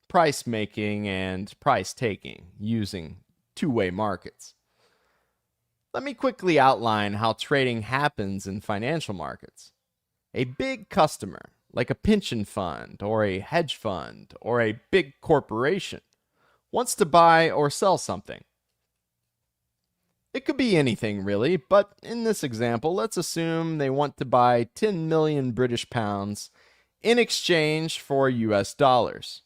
Price making and price taking using two-way markets. Let me quickly outline how trading happens in financial markets. A big customer, like a pension fund or a hedge fund or a big corporation, wants to buy or sell something. It could be anything really, but in this example, let's assume they want to buy 10 million British pounds in exchange for US dollars.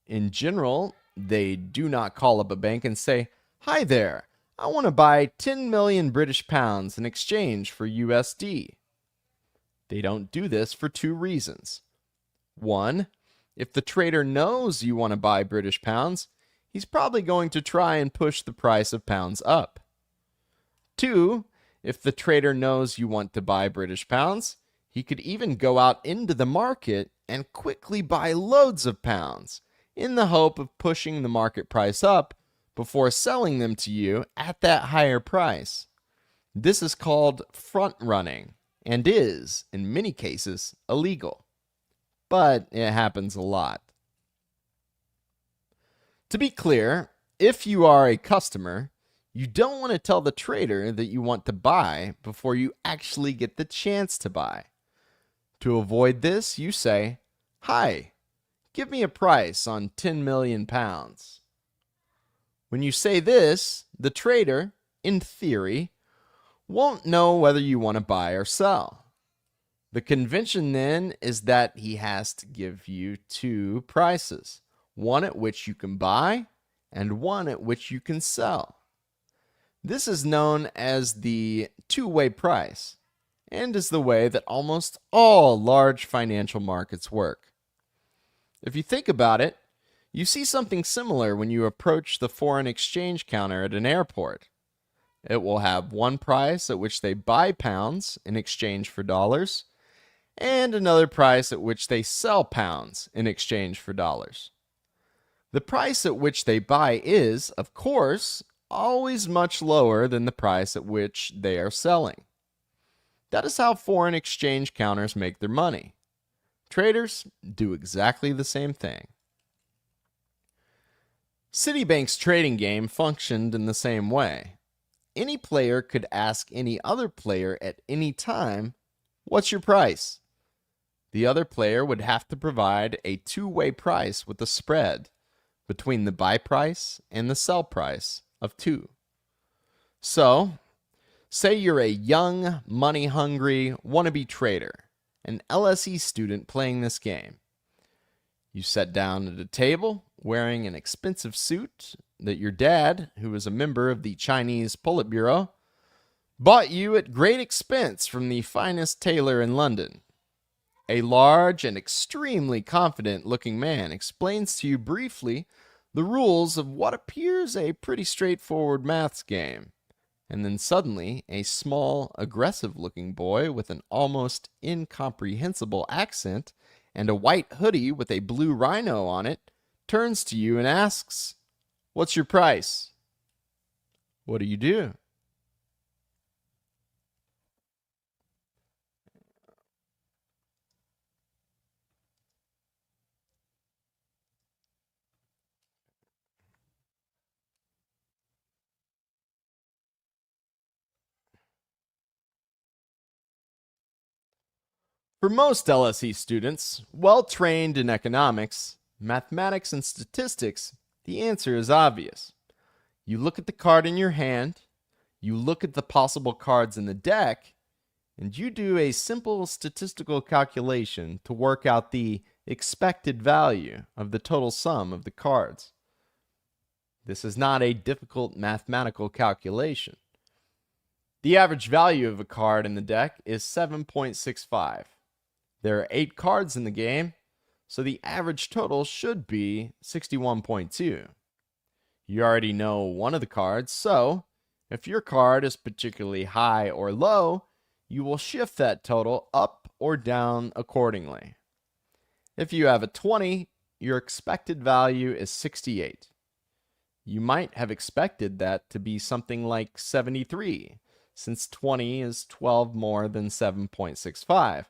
In general, they do not call up a bank and say, "Hi there, I want to buy 10 million British pounds in exchange for USD. They don't do this for 2 reasons. 1, if the trader knows you want to buy British pounds, he's probably going to try and push the price of pounds up. 2, if the trader knows you want to buy British pounds, he could even go out into the market and quickly buy loads of pounds in the hope of pushing the market price up before selling them to you at that higher price. This is called front running and is, in many cases, illegal. But it happens a lot. To be clear, if you are a customer, you don't want to tell the trader that you want to buy before you actually get the chance to buy. To avoid this, you say, "Hi, give me a price on 10 million pounds." When you say this, the trader, in theory, won't know whether you want to buy or sell. The convention then is that he has to give you two prices, one at which you can buy and one at which you can sell. This is known as the two-way price and is the way that almost all large financial markets work. If you think about it, you see something similar when you approach the foreign exchange counter at an airport. It will have one price at which they buy pounds in exchange for dollars, and another price at which they sell pounds in exchange for dollars. The price at which they buy is, of course, always much lower than the price at which they are selling. That is how foreign exchange counters make their money. Traders do exactly the same thing. Citibank's trading game functioned in the same way. Any player could ask any other player at any time, "What's your price?" The other player would have to provide a two-way price with a spread between the buy price and the sell price of 2. So, say you're a young, money-hungry, wannabe trader, an LSE student playing this game. You sat down at a table wearing an expensive suit that your dad, who was a member of the Chinese Politburo, bought you at great expense from the finest tailor in London. A large and extremely confident-looking man explains to you briefly the rules of what appears a pretty straightforward maths game, and then suddenly a small, aggressive-looking boy with an almost incomprehensible accent and a white hoodie with a blue rhino on it turns to you and asks, "What's your price?" What do? For most LSE students, well trained in economics, mathematics, and statistics, the answer is obvious. You look at the card in your hand, you look at the possible cards in the deck, and you do a simple statistical calculation to work out the expected value of the total sum of the cards. This is not a difficult mathematical calculation. The average value of a card in the deck is 7.65. There are 8 cards in the game, so the average total should be 61.2. You already know one of the cards, so if your card is particularly high or low, you will shift that total up or down accordingly. If you have a 20, your expected value is 68. You might have expected that to be something like 73, since 20 is 12 more than 7.65.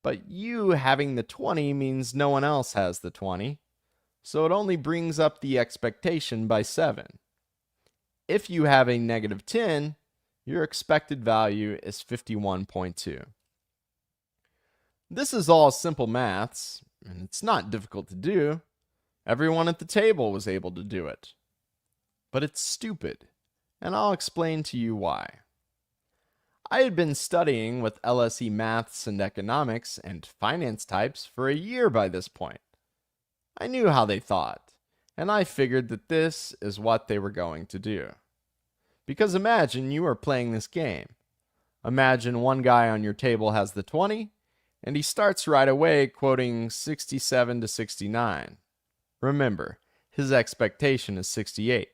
But you having the 20 means no one else has the 20, so it only brings up the expectation by 7. If you have a negative 10, your expected value is 51.2. This is all simple maths, and it's not difficult to do. Everyone at the table was able to do it. But it's stupid, and I'll explain to you why. I had been studying with LSE maths and economics and finance types for a year by this point. I knew how they thought, and I figured that this is what they were going to do. Because imagine you are playing this game. Imagine one guy on your table has the 20, and he starts right away quoting 67 to 69. Remember, his expectation is 68.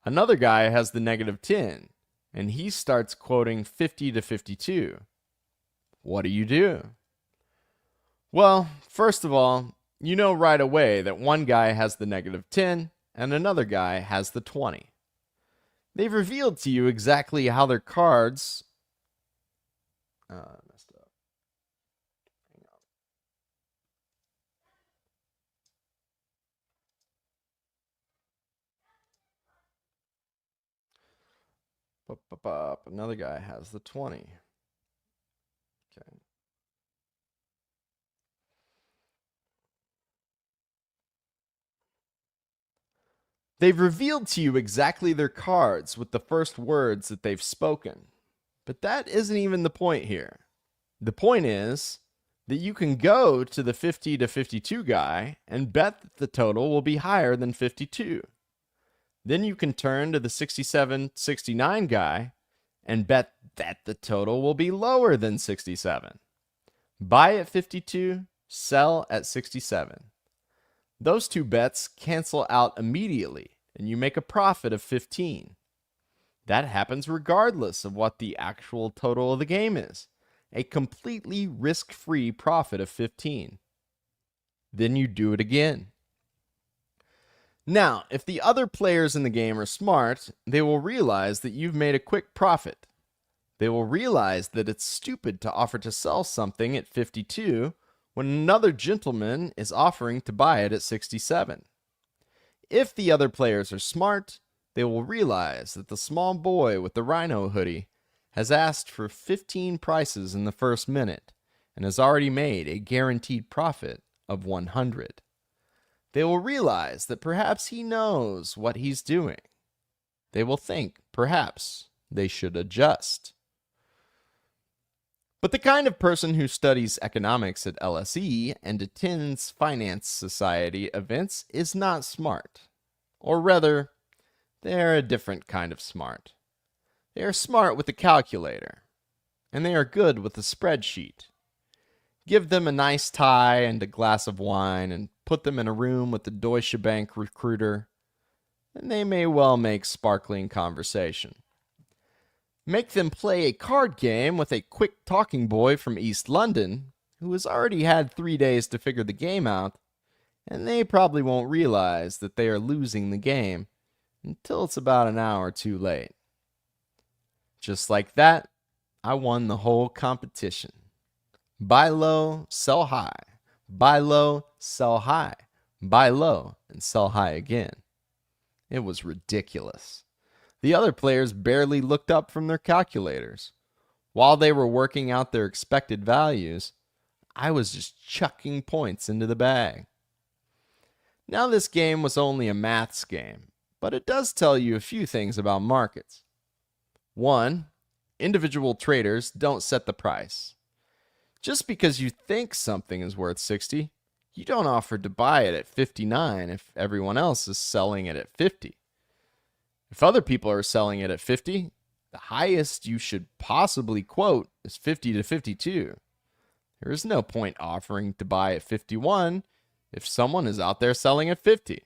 Another guy has the negative 10, and he starts quoting 50 to 52. What do? Well, first of all, you know right away that one guy has the -10 and another guy has the 20. They've revealed to you exactly how their cards. Messed up. Hang on. Another guy has the 20. Okay. They've revealed to you exactly their cards with the first words that they've spoken. But that isn't even the point here. The point is that you can go to the 50 to 52 guy and bet that the total will be higher than 52. Then you can turn to the 67, 69 guy and bet that the total will be lower than 67. Buy at 52, sell at 67. Those two bets cancel out immediately, and you make a profit of 15. That happens regardless of what the actual total of the game is. A completely risk-free profit of 15. Then you do it again. Now, if the other players in the game are smart, they will realize that you've made a quick profit. They will realize that it's stupid to offer to sell something at 52 when another gentleman is offering to buy it at 67. If the other players are smart, they will realize that the small boy with the rhino hoodie has asked for 15 prices in the first minute and has already made a guaranteed profit of 100. They will realize that perhaps he knows what he's doing. They will think perhaps they should adjust. But the kind of person who studies economics at LSE and attends Finance Society events is not smart. Or rather, they're a different kind of smart. They are smart with a calculator, and they are good with a spreadsheet. Give them a nice tie and a glass of wine and put them in a room with the Deutsche Bank recruiter, and they may well make sparkling conversation. Make them play a card game with a quick talking boy from East London, who has already had 3 days to figure the game out, and they probably won't realize that they are losing the game until it's about an hour too late. Just like that, I won the whole competition. Buy low, sell high. Buy low, sell high. Buy low, and sell high again. It was ridiculous. The other players barely looked up from their calculators. While they were working out their expected values, I was just chucking points into the bag. Now, this game was only a maths game, but it does tell you a few things about markets. 1. Individual traders don't set the price. Just because you think something is worth 60, you don't offer to buy it at 59 if everyone else is selling it at 50. If other people are selling it at 50, the highest you should possibly quote is 50 to 52. There is no point offering to buy at 51 if someone is out there selling at 50.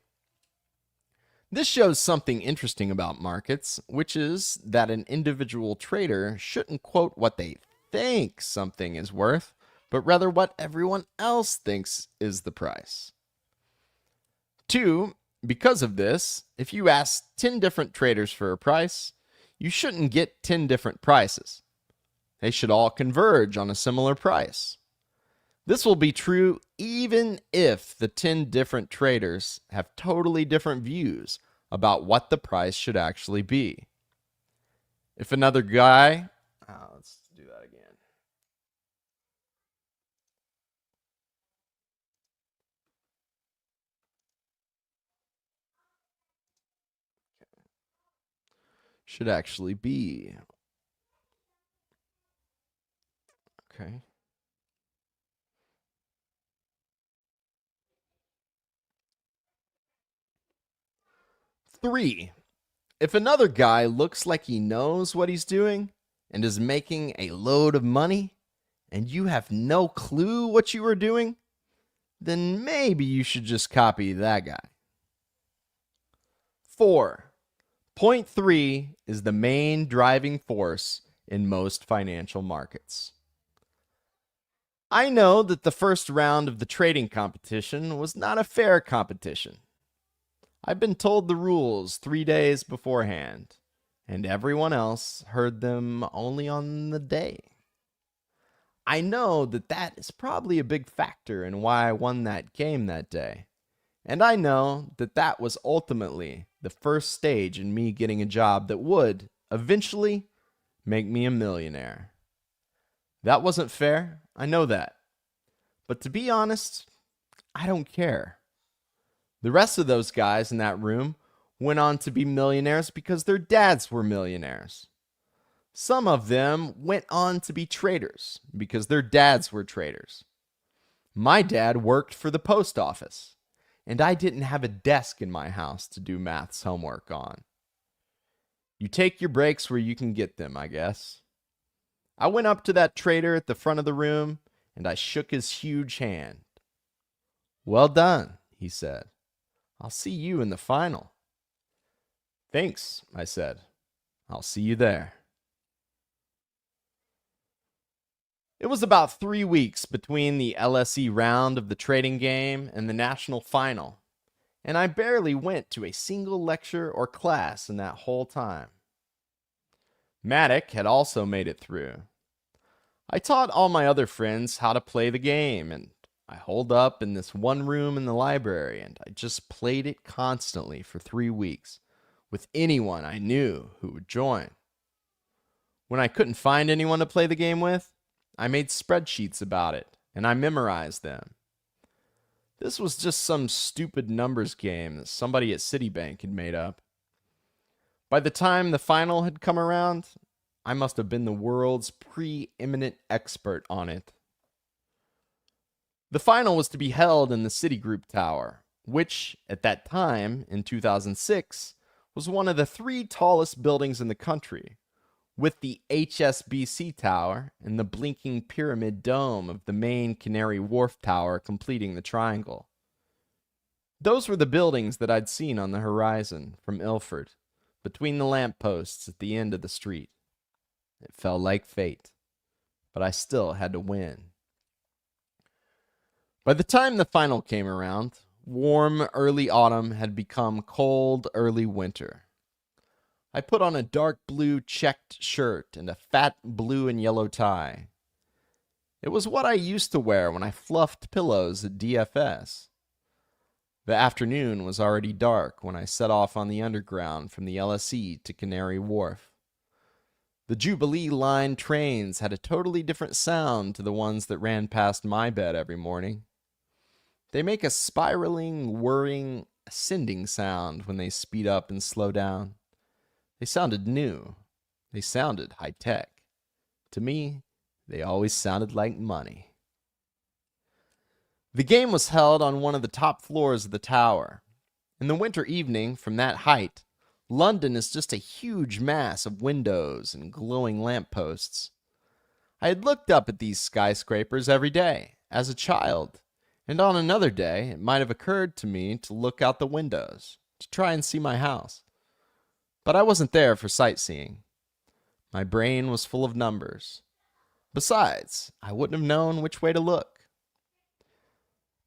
This shows something interesting about markets, which is that an individual trader shouldn't quote what they think something is worth, but rather what everyone else thinks is the price. 2, because of this, if you ask 10 different traders for a price, you shouldn't get 10 different prices. They should all converge on a similar price. This will be true even if the 10 different traders have totally different views about what the price should actually be. If another guy, let's do that again. Should actually be. Okay. Three, if another guy looks like he knows what he's doing and is making a load of money, and you have no clue what you are doing, then maybe you should just copy that guy. 4, point 3 is the main driving force in most financial markets. I know that the first round of the trading competition was not a fair competition. I've been told the rules 3 days beforehand, and everyone else heard them only on the day. I know that that is probably a big factor in why I won that game that day. And I know that that was ultimately the first stage in me getting a job that would, eventually, make me a millionaire. That wasn't fair, I know that. But to be honest, I don't care. The rest of those guys in that room went on to be millionaires because their dads were millionaires. Some of them went on to be traders because their dads were traders. My dad worked for the post office, and I didn't have a desk in my house to do maths homework on. You take your breaks where you can get them, I guess. I went up to that trader at the front of the room, and I shook his huge hand. "Well done," he said. "I'll see you in the final." "Thanks," I said. "I'll see you there." It was about 3 weeks between the LSE round of the trading game and the national final, and I barely went to a single lecture or class in that whole time. Matic had also made it through. I taught all my other friends how to play the game, and I holed up in this one room in the library, and I just played it constantly for 3 weeks with anyone I knew who would join. When I couldn't find anyone to play the game with, I made spreadsheets about it, and I memorized them. This was just some stupid numbers game that somebody at Citibank had made up. By the time the final had come around, I must have been the world's preeminent expert on it. The final was to be held in the Citigroup Tower, which, at that time, in 2006, was one of the 3 tallest buildings in the country, with the HSBC Tower and the blinking pyramid dome of the main Canary Wharf Tower completing the triangle. Those were the buildings that I'd seen on the horizon from Ilford, between the lampposts at the end of the street. It felt like fate, but I still had to win. By the time the final came around, warm early autumn had become cold early winter. I put on a dark blue checked shirt and a fat blue and yellow tie. It was what I used to wear when I fluffed pillows at DFS. The afternoon was already dark when I set off on the underground from the LSE to Canary Wharf. The Jubilee Line trains had a totally different sound to the ones that ran past my bed every morning. They make a spiraling, whirring, ascending sound when they speed up and slow down. They sounded new. They sounded high-tech. To me, they always sounded like money. The game was held on one of the top floors of the tower. In the winter evening, from that height, London is just a huge mass of windows and glowing lampposts. I had looked up at these skyscrapers every day, as a child, and on another day it might have occurred to me to look out the windows, to try and see my house. But I wasn't there for sightseeing. My brain was full of numbers. Besides, I wouldn't have known which way to look.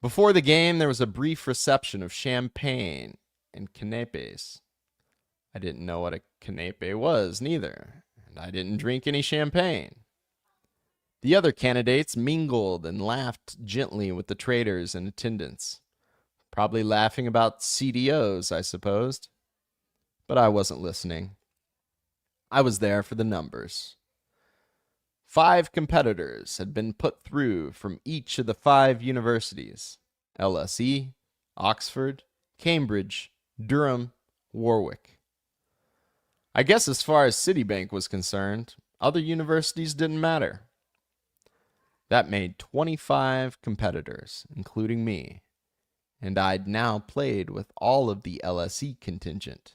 Before the game, there was a brief reception of champagne and canapes. I didn't know what a canape was, neither, and I didn't drink any champagne. The other candidates mingled and laughed gently with the traders in attendance, probably laughing about CDOs, I supposed. But I wasn't listening. I was there for the numbers. 5 competitors had been put through from each of the 5 universities: LSE, Oxford, Cambridge, Durham, Warwick. I guess as far as Citibank was concerned, other universities didn't matter. That made 25 competitors, including me, and I'd now played with all of the LSE contingent.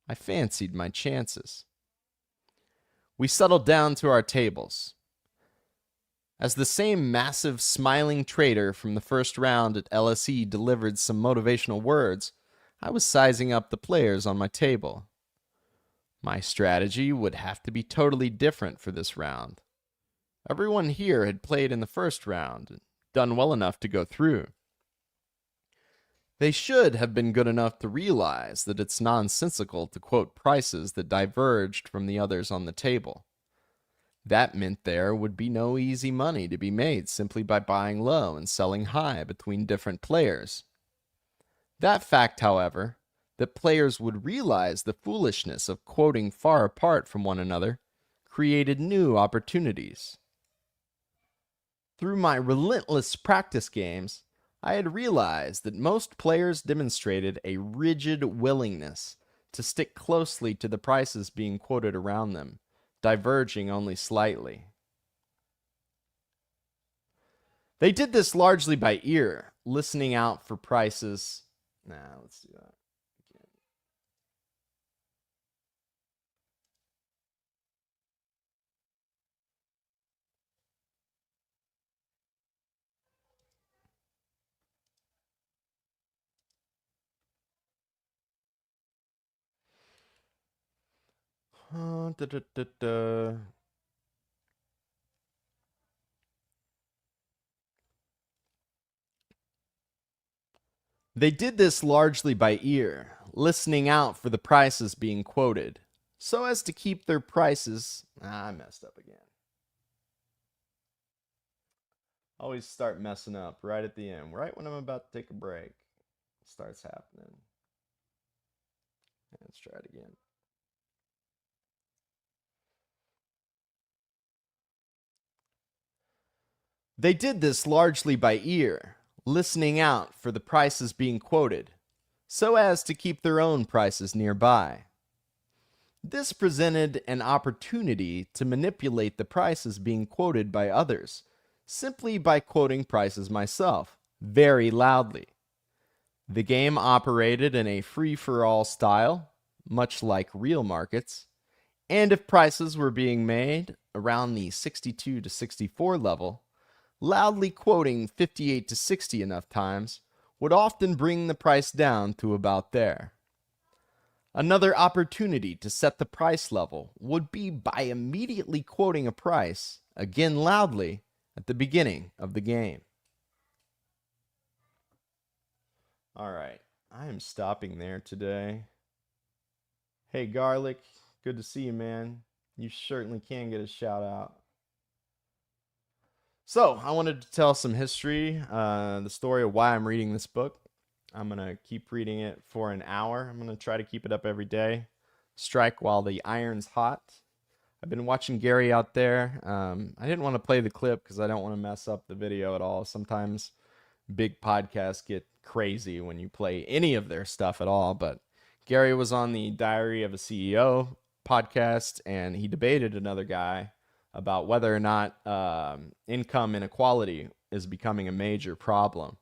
I fancied my chances. We settled down to our tables. As the same massive, smiling trader from the first round at LSE delivered some motivational words, I was sizing up the players on my table. My strategy would have to be totally different for this round. Everyone here had played in the first round and done well enough to go through. They should have been good enough to realize that it's nonsensical to quote prices that diverged from the others on the table. That meant there would be no easy money to be made simply by buying low and selling high between different players. That fact, however, that players would realize the foolishness of quoting far apart from one another, created new opportunities. Through my relentless practice games, I had realized that most players demonstrated a rigid willingness to stick closely to the prices being quoted around them, diverging only slightly. They did this largely by ear, listening out for prices. Let's do that. They did this largely by ear, listening out for the prices being quoted, so as to keep their prices. I messed up again. Always start messing up right at the end, right when I'm about to take a break. It starts happening. Let's try it again. They did this largely by ear, listening out for the prices being quoted, so as to keep their own prices nearby. This presented an opportunity to manipulate the prices being quoted by others, simply by quoting prices myself, very loudly. The game operated in a free-for-all style, much like real markets, and if prices were being made around the 62 to 64 level, loudly quoting 58 to 60 enough times would often bring the price down to about there. Another opportunity to set the price level would be by immediately quoting a price, again loudly, at the beginning of the game. All right, I am stopping there today. Hey, Garlic, good to see you, man. You certainly can get a shout out. So, I wanted to tell some history, the story of why I'm reading this book. I'm going to keep reading it for an hour. I'm going to try to keep it up every day. Strike while the iron's hot. I've been watching Gary out there. I didn't want to play the clip because I don't want to mess up the video at all. Sometimes big podcasts get crazy when you play any of their stuff at all. But Gary was on the Diary of a CEO podcast, and he debated another guy about whether or not income inequality is becoming a major problem.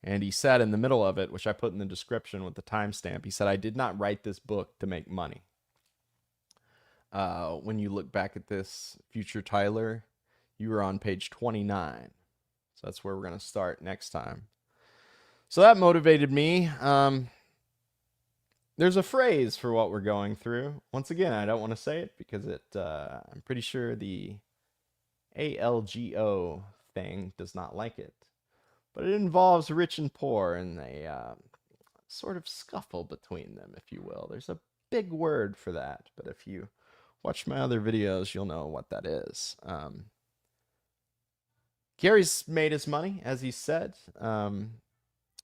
And he said in the middle of it, which I put in the description with the timestamp, he said, "I did not write this book to make money." When you look back at this, future Tyler, you were on page 29. So that's where we're going to start next time. So that motivated me. There's a phrase for what we're going through. Once again, I don't want to say it because I'm pretty sure the ALGO thing does not like it. But it involves rich and poor and a sort of scuffle between them, if you will. There's a big word for that, but if you watch my other videos, you'll know what that is. Gary's made his money, as he said.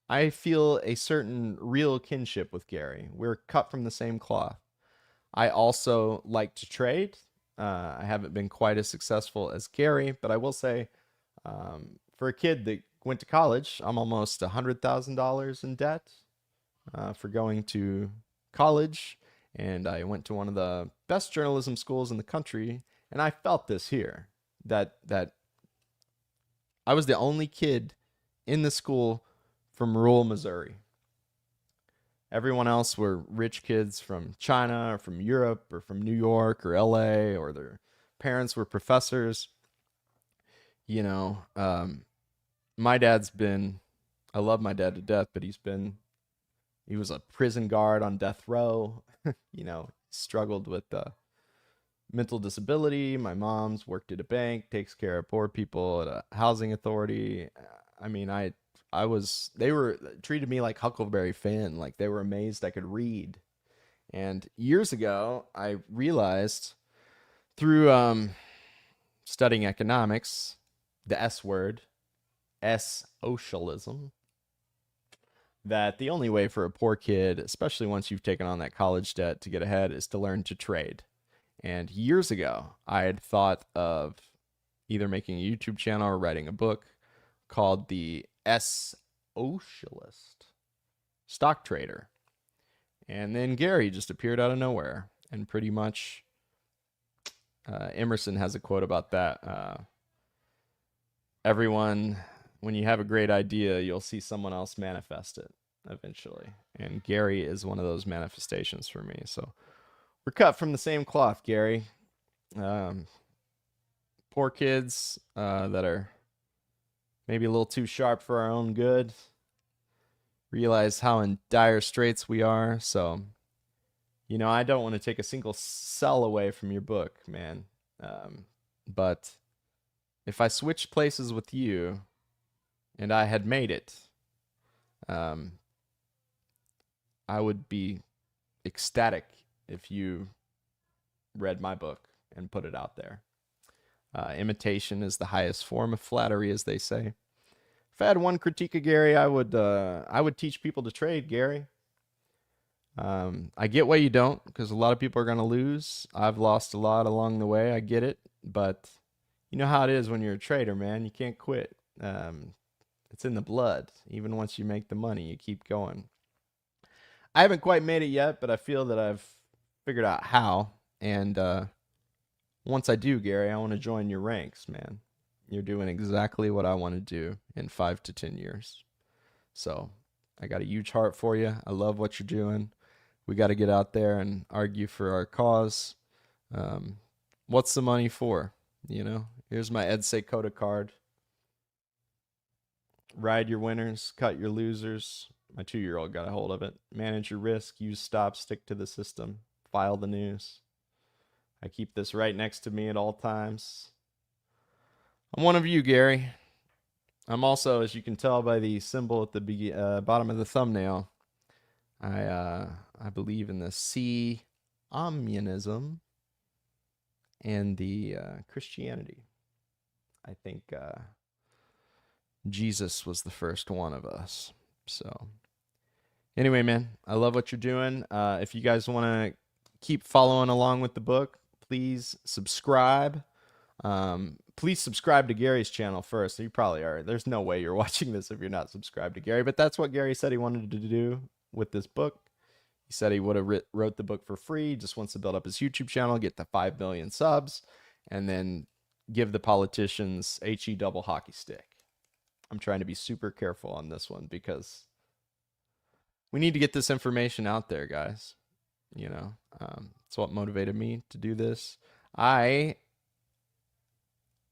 I feel a certain real kinship with Gary. We're cut from the same cloth. I also like to trade. I haven't been quite as successful as Gary, but I will say, for a kid that went to college, I'm almost $100,000 in debt for going to college, and I went to one of the best journalism schools in the country, and I felt this here, that I was the only kid in the school from rural Missouri. Everyone else were rich kids from China or from Europe or from New York or LA, or their parents were professors. You know, my dad's been, I love my dad to death, but he was a prison guard on death row. You know, struggled with mental disability. My mom's worked at a bank, takes care of poor people at a housing authority. I mean, they were treated me like Huckleberry Finn. Like they were amazed I could read. And years ago, I realized through studying economics, the S word, socialism, that the only way for a poor kid, especially once you've taken on that college debt to get ahead, is to learn to trade. And years ago, I had thought of either making a YouTube channel or writing a book called the Socialist Stock Trader. And then Gary just appeared out of nowhere. And pretty much, Emerson has a quote about that. Everyone, when you have a great idea, you'll see someone else manifest it eventually. And Gary is one of those manifestations for me. So we're cut from the same cloth, Gary. Poor kids that are maybe a little too sharp for our own good. Realize how in dire straits we are. So, you know, I don't want to take a single cell away from your book, man. But if I switched places with you and I had made it, I would be ecstatic if you read my book and put it out there. Imitation is the highest form of flattery, as they say. If I had one critique of Gary, I would teach people to trade, Gary. I get why you don't, because a lot of people are going to lose. I've lost a lot along the way. I get it. But you know how it is when you're a trader, man. You can't quit. It's in the blood. Even once you make the money, you keep going. I haven't quite made it yet, but I feel that I've figured out how. And once I do, Gary, I want to join your ranks, man. You're doing exactly what I want to do in 5 to 10 years. So I got a huge heart for you. I love what you're doing. We got to get out there and argue for our cause. What's the money for? You know, here's my Ed Seykota card. Ride your winners, cut your losers. My 2-year-old got a hold of it. Manage your risk, use stops, stick to the system, file the news. I keep this right next to me at all times. I'm one of you, Gary. I'm also, as you can tell by the symbol at the bottom of the thumbnail, I believe in the communism and the Christianity. I think Jesus was the first one of us. So anyway, man, I love what you're doing. If you guys want to keep following along with the book, please subscribe. Please subscribe to Gary's channel first. You probably are. There's no way you're watching this if you're not subscribed to Gary, but that's what Gary said he wanted to do with this book. He said he would have wrote the book for free. He just wants to build up his YouTube channel, get to 5 million subs, and then give the politicians HE double hockey stick. I'm trying to be super careful on this one because we need to get this information out there, guys. You know, it's what motivated me to do this. I'm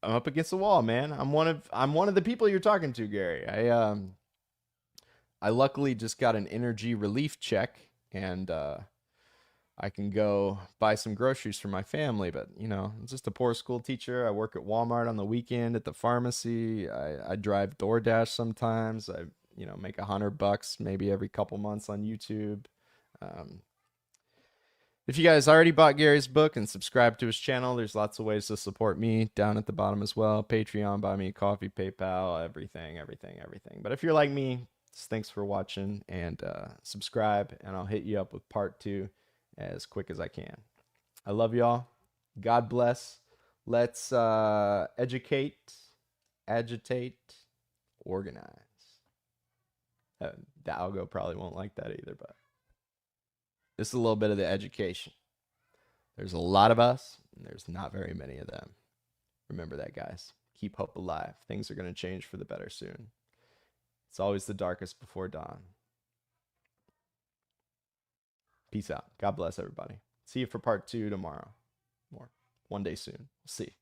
up against the wall, man. I'm one of the people you're talking to, Gary. I luckily just got an energy relief check, and I can go buy some groceries for my family. But you know, I'm just a poor school teacher. I work at Walmart on the weekend, at the pharmacy. I drive DoorDash sometimes. I make $100 maybe every couple months on YouTube. If you guys already bought Gary's book and subscribed to his channel, there's lots of ways to support me down at the bottom as well. Patreon, Buy Me a Coffee, PayPal, everything. But if you're like me, just thanks for watching, and subscribe, and I'll hit you up with part 2 as quick as I can. I love y'all. God bless. Let's educate, agitate, organize. The algo probably won't like that either, but this is a little bit of the education. There's a lot of us, and there's not very many of them. Remember that, guys. Keep hope alive. Things are going to change for the better soon. It's always the darkest before dawn. Peace out. God bless everybody. See you for part 2 tomorrow. Or one day soon. We'll see.